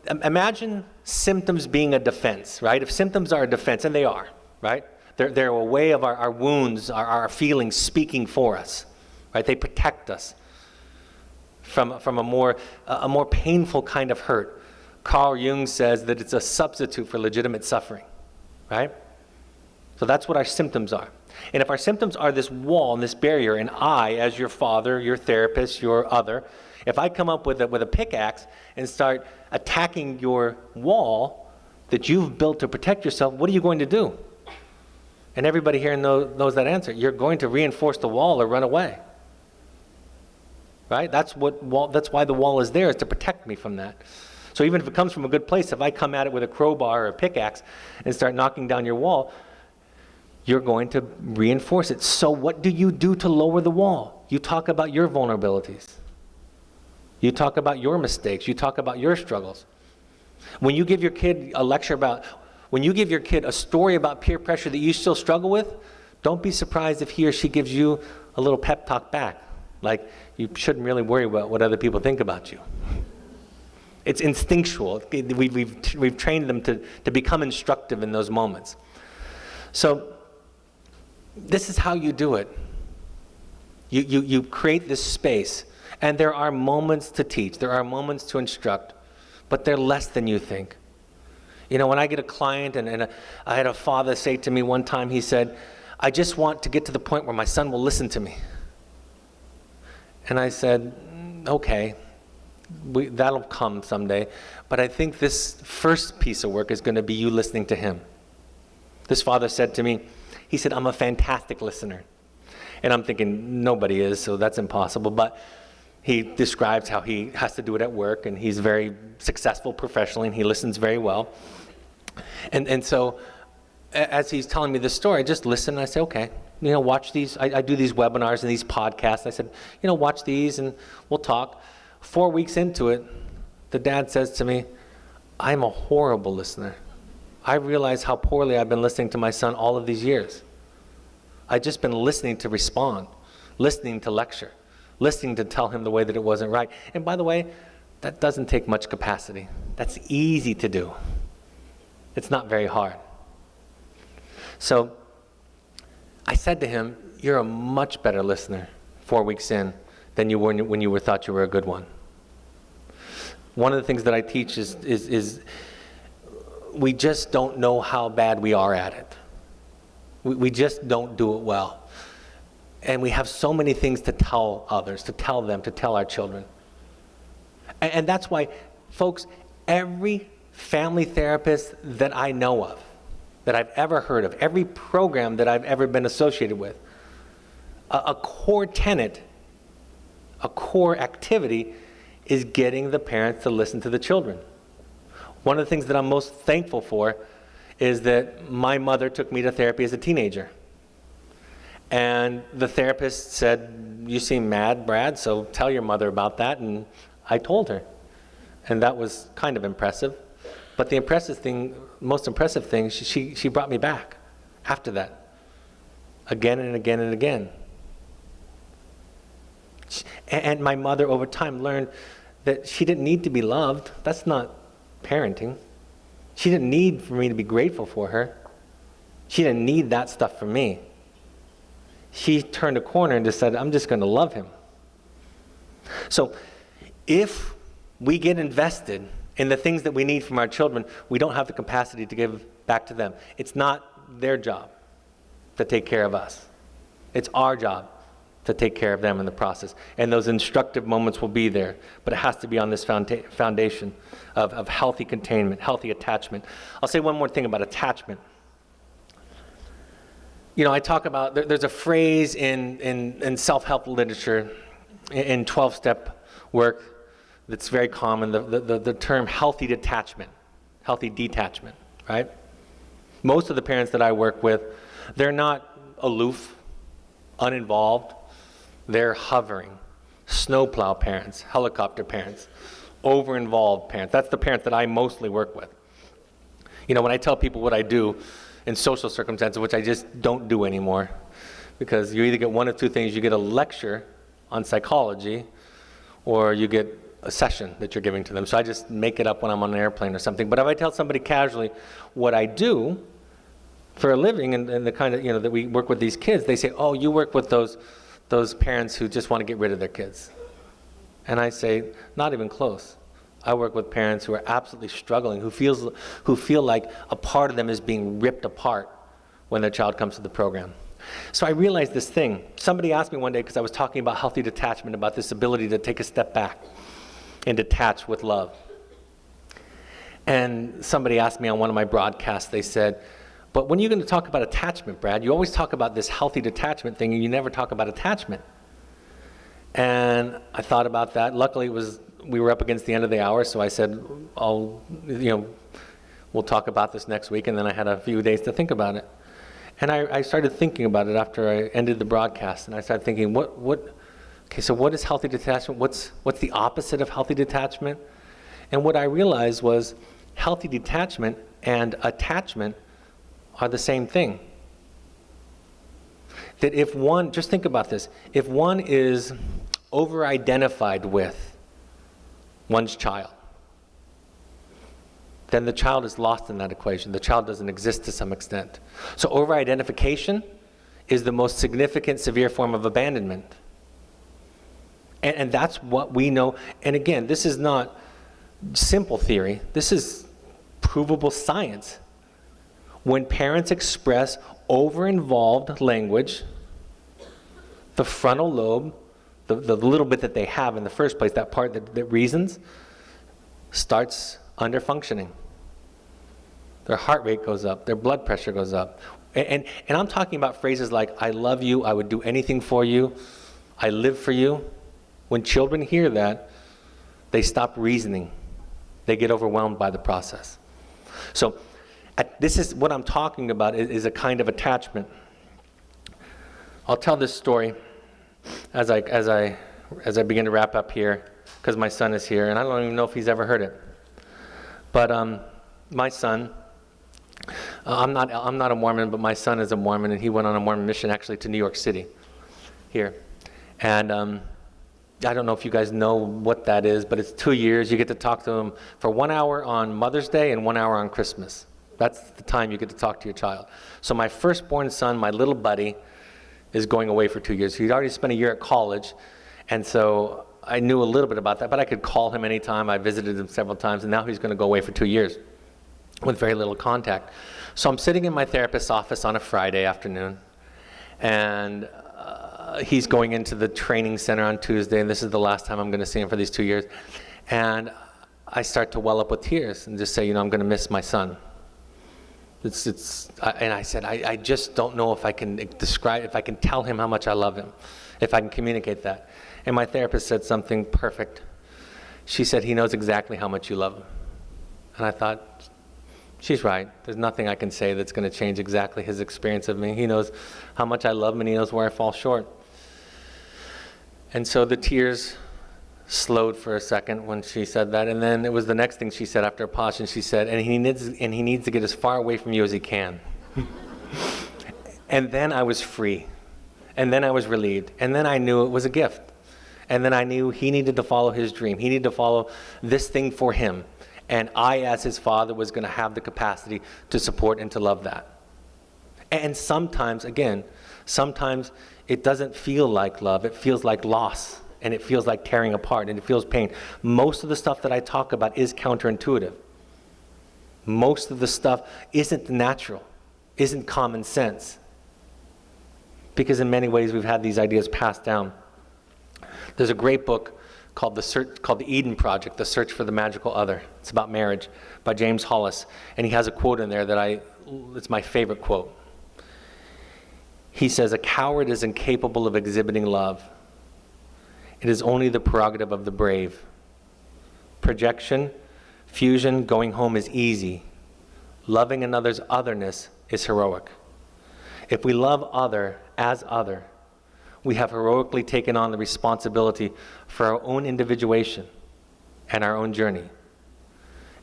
imagine symptoms being a defense, right? If symptoms are a defense, and they are, right? They're a way of our wounds, our feelings speaking for us, right? They protect us from a more painful kind of hurt. Carl Jung says that it's a substitute for legitimate suffering, right? So that's what our symptoms are. And if our symptoms are this wall and this barrier, and I, as your father, your therapist, your other, if I come up with a pickaxe and start attacking your wall that you've built to protect yourself, what are you going to do? And everybody here knows that answer. You're going to reinforce the wall or run away. Right? That's why the wall is there, is to protect me from that. So even if it comes from a good place, if I come at it with a crowbar or a pickaxe and start knocking down your wall, you're going to reinforce it. So what do you do to lower the wall? You talk about your vulnerabilities. You talk about your mistakes. You talk about your struggles. When you give your kid when you give your kid a story about peer pressure that you still struggle with, don't be surprised if he or she gives you a little pep talk back. Like, you shouldn't really worry about what other people think about you. It's instinctual. We've trained them to become instructive in those moments. So this is how you do it. You create this space, and there are moments to teach. There are moments to instruct, but they're less than you think. When I get a client, and I had a father say to me one time, he said, "I just want to get to the point where my son will listen to me." And I said, "Okay, that'll come someday, but I think this first piece of work is going to be you listening to him." This father said to me, he said, "I'm a fantastic listener." And I'm thinking, nobody is, so that's impossible. But he describes how he has to do it at work, and he's very successful professionally, and he listens very well. And so as he's telling me this story, I just listen, and I say, okay, watch these. I do these webinars and these podcasts. I said, watch these, and we'll talk. 4 weeks into it, the dad says to me, "I'm a horrible listener. I realize how poorly I've been listening to my son all of these years. I've just been listening to respond, listening to lecture, listening to tell him the way that it wasn't right. And by the way, That doesn't take much capacity. That's easy to do. It's not very hard. So I said to him, you're a much better listener 4 weeks in than you were when you thought you were a good one. One of the things that I teach is we just don't know how bad we are at it. We just don't do it well. And we have so many things to tell others, to tell them, to tell our children. And that's why, folks, every family therapist that I know of, that I've ever heard of, every program that I've ever been associated with, a core tenet, a core activity is getting the parents to listen to the children. One of the things that I'm most thankful for is that my mother took me to therapy as a teenager. And the therapist said, you seem mad, Brad, so tell your mother about that. And I told her. And that was kind of impressive. But the most impressive thing, she brought me back after that. Again and again and again. And my mother over time learned that she didn't need to be loved. That's not parenting. She didn't need for me to be grateful for her. She didn't need that stuff from me. She turned a corner and decided, I'm just going to love him. So if we get invested in the things that we need from our children, we don't have the capacity to give back to them. It's not their job to take care of us. It's our job to take care of them in the process. And those instructive moments will be there, but it has to be on this foundation of healthy containment, healthy attachment. I'll say one more thing about attachment. You know, I talk about, there's a phrase in self-help literature, in 12-step work, that's very common, the term healthy detachment, right? Most of the parents that I work with, they're not aloof, uninvolved, they're hovering. Snowplow parents, helicopter parents, over-involved parents. That's the parents that I mostly work with. You know, when I tell people what I do in social circumstances, which I just don't do anymore, because you either get one of two things. You get a lecture on psychology, or you get a session that you're giving to them. So I just make it up when I'm on an airplane or something. But if I tell somebody casually what I do for a living and the kind of, you know, that we work with these kids, they say, oh, you work with those parents who just want to get rid of their kids. And I say, not even close. I work with parents who are absolutely struggling, who feel like a part of them is being ripped apart when their child comes to the program. So I realized this thing. Somebody asked me one day, because I was talking about healthy detachment, about this ability to take a step back and detach with love. And somebody asked me on one of my broadcasts, they said, but when are you going to talk about attachment, Brad? You always talk about this healthy detachment thing, and you never talk about attachment. And I thought about that. Luckily, we were up against the end of the hour, so I said, we'll talk about this next week, and then I had a few days to think about it. And I started thinking about it after I ended the broadcast, and I started thinking, so what is healthy detachment? What's the opposite of healthy detachment? And what I realized was healthy detachment and attachment are the same thing. That if one, just think about this, if one is over-identified with one's child, then the child is lost in that equation. The child doesn't exist to some extent. So over-identification is the most significant, severe form of abandonment. And that's what we know. And again, this is not simple theory. This is provable science. When parents express over-involved language, the frontal lobe, the little bit that they have in the first place, that part that reasons, starts under-functioning. Their heart rate goes up, their blood pressure goes up. And I'm talking about phrases like, I love you, I would do anything for you, I live for you. When children hear that, they stop reasoning. They get overwhelmed by the process. So this is what I'm talking about, is a kind of attachment. I'll tell this story as I begin to wrap up here, because my son is here, and I don't even know if he's ever heard it. But my son, I'm not a Mormon, but my son is a Mormon, and he went on a Mormon mission actually to New York City here. And I don't know if you guys know what that is, but it's 2 years. You get to talk to them for 1 hour on Mother's Day and 1 hour on Christmas. That's the time you get to talk to your child. So my firstborn son, my little buddy, is going away for 2 years. He'd already spent a year at college, and so I knew a little bit about that, but I could call him anytime. I visited him several times, and now he's going to go away for 2 years with very little contact. So I'm sitting in my therapist's office on a Friday afternoon, and he's going into the training center on Tuesday, and this is the last time I'm going to see him for these 2 years. And I start to well up with tears and just say, I'm going to miss my son. And I said, I just don't know if I can describe, if I can tell him how much I love him, if I can communicate that. And my therapist said something perfect. She said, he knows exactly how much you love him. And I thought, she's right. There's nothing I can say that's going to change exactly his experience of me. He knows how much I love him, and he knows where I fall short. And so the tears slowed for a second when she said that, and then it was the next thing she said after a pause, and she said, and he needs to get as far away from you as he can. And then I was free, and then I was relieved, and then I knew it was a gift, and then I knew he needed to follow his dream. He needed to follow this thing for him, and I, as his father, was going to have the capacity to support and to love that. And sometimes, again, sometimes it doesn't feel like love. It feels like loss, and it feels like tearing apart, and it feels pain. Most of the stuff that I talk about is counterintuitive. Most of the stuff isn't natural, isn't common sense, because in many ways we've had these ideas passed down. There's a great book called The Eden Project, The Search for the Magical Other. It's about marriage, by James Hollis, and he has a quote in there that it's my favorite quote. He says, "A coward is incapable of exhibiting love. It is only the prerogative of the brave. Projection, fusion, going home is easy. Loving another's otherness is heroic. If we love other as other, we have heroically taken on the responsibility for our own individuation and our own journey.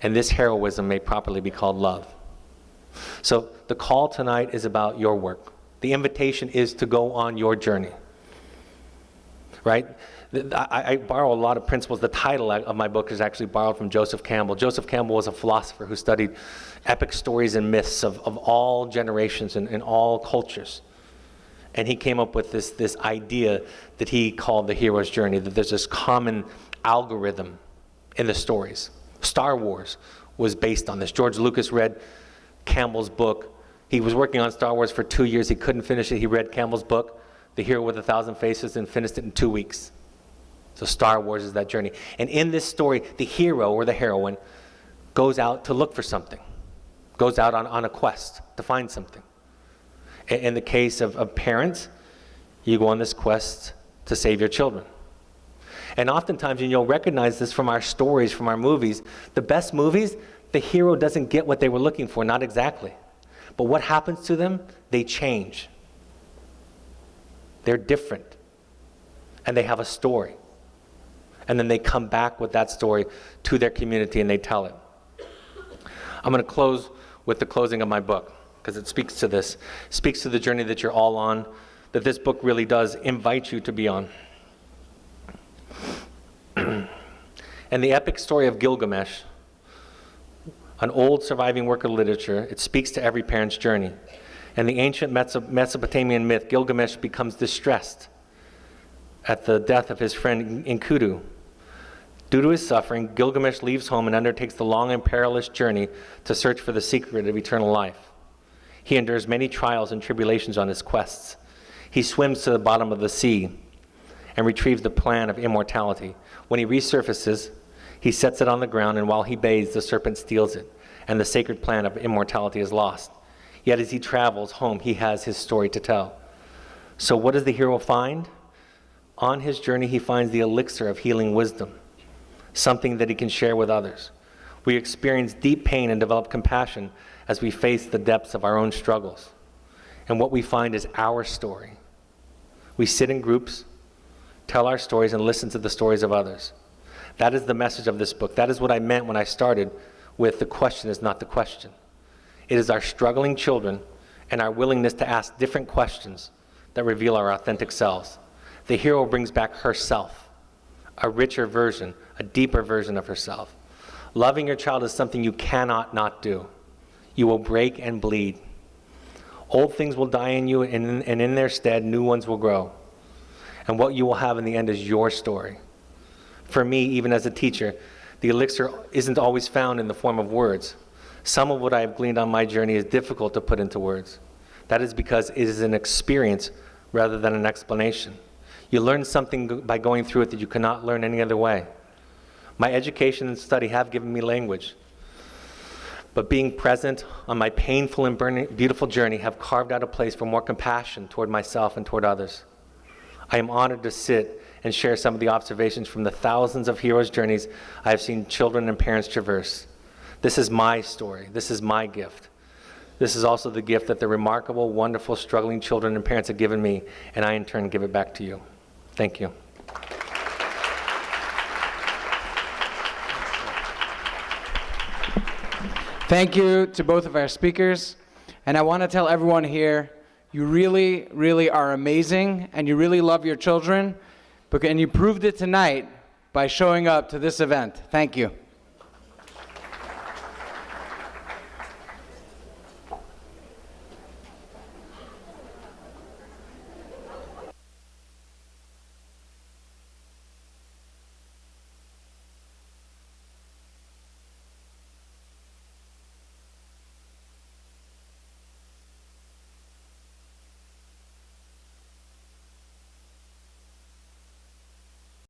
And this heroism may properly be called love." So the call tonight is about your work. The invitation is to go on your journey, right? I borrow a lot of principles. The title of my book is actually borrowed from Joseph Campbell. Joseph Campbell was a philosopher who studied epic stories and myths of all generations and all cultures. And he came up with this idea that he called the hero's journey, that there's this common algorithm in the stories. Star Wars was based on this. George Lucas read Campbell's book. He was working on Star Wars for 2 years. He couldn't finish it. He read Campbell's book, The Hero with 1,000 Faces, and finished it in 2 weeks. So Star Wars is that journey. And in this story, the hero or the heroine goes out to look for something, goes out on a quest to find something. In the case of parents, you go on this quest to save your children. And oftentimes, and you'll recognize this from our stories, from our movies, the best movies, the hero doesn't get what they were looking for, not exactly. But what happens to them? They change. They're different. And they have a story. And then they come back with that story to their community and they tell it. I'm going to close with the closing of my book, because it speaks to this. It speaks to the journey that you're all on, that this book really does invite you to be on. And the epic story of Gilgamesh, an old surviving work of literature, it speaks to every parent's journey. In the ancient Mesopotamian myth, Gilgamesh becomes distressed at the death of his friend Enkidu. Due to his suffering, Gilgamesh leaves home and undertakes the long and perilous journey to search for the secret of eternal life. He endures many trials and tribulations on his quests. He swims to the bottom of the sea and retrieves the plan of immortality. When he resurfaces, he sets it on the ground, and while he bathes, the serpent steals it, and the sacred plan of immortality is lost. Yet as he travels home, he has his story to tell. So what does the hero find? On his journey, he finds the elixir of healing wisdom, something that he can share with others. We experience deep pain and develop compassion as we face the depths of our own struggles. And what we find is our story. We sit in groups, tell our stories, and listen to the stories of others. That is the message of this book. That is what I meant when I started with the question is not the question. It is our struggling children and our willingness to ask different questions that reveal our authentic selves. The hero brings back herself, a richer version, a deeper version of herself. Loving your child is something you cannot not do. You will break and bleed. Old things will die in you, and in their stead, new ones will grow. And what you will have in the end is your story. For me, even as a teacher, the elixir isn't always found in the form of words. Some of what I have gleaned on my journey is difficult to put into words. That is because it is an experience rather than an explanation. You learn something by going through it that you cannot learn any other way. My education and study have given me language, but being present on my painful and beautiful journey have carved out a place for more compassion toward myself and toward others. I am honored to sit and share some of the observations from the thousands of heroes' journeys I have seen children and parents traverse. This is my story. This is my gift. This is also the gift that the remarkable, wonderful, struggling children and parents have given me, and I in turn give it back to you. Thank you. Thank you to both of our speakers. And I want to tell everyone here, you really, really are amazing, and you really love your children, and you proved it tonight by showing up to this event. Thank you.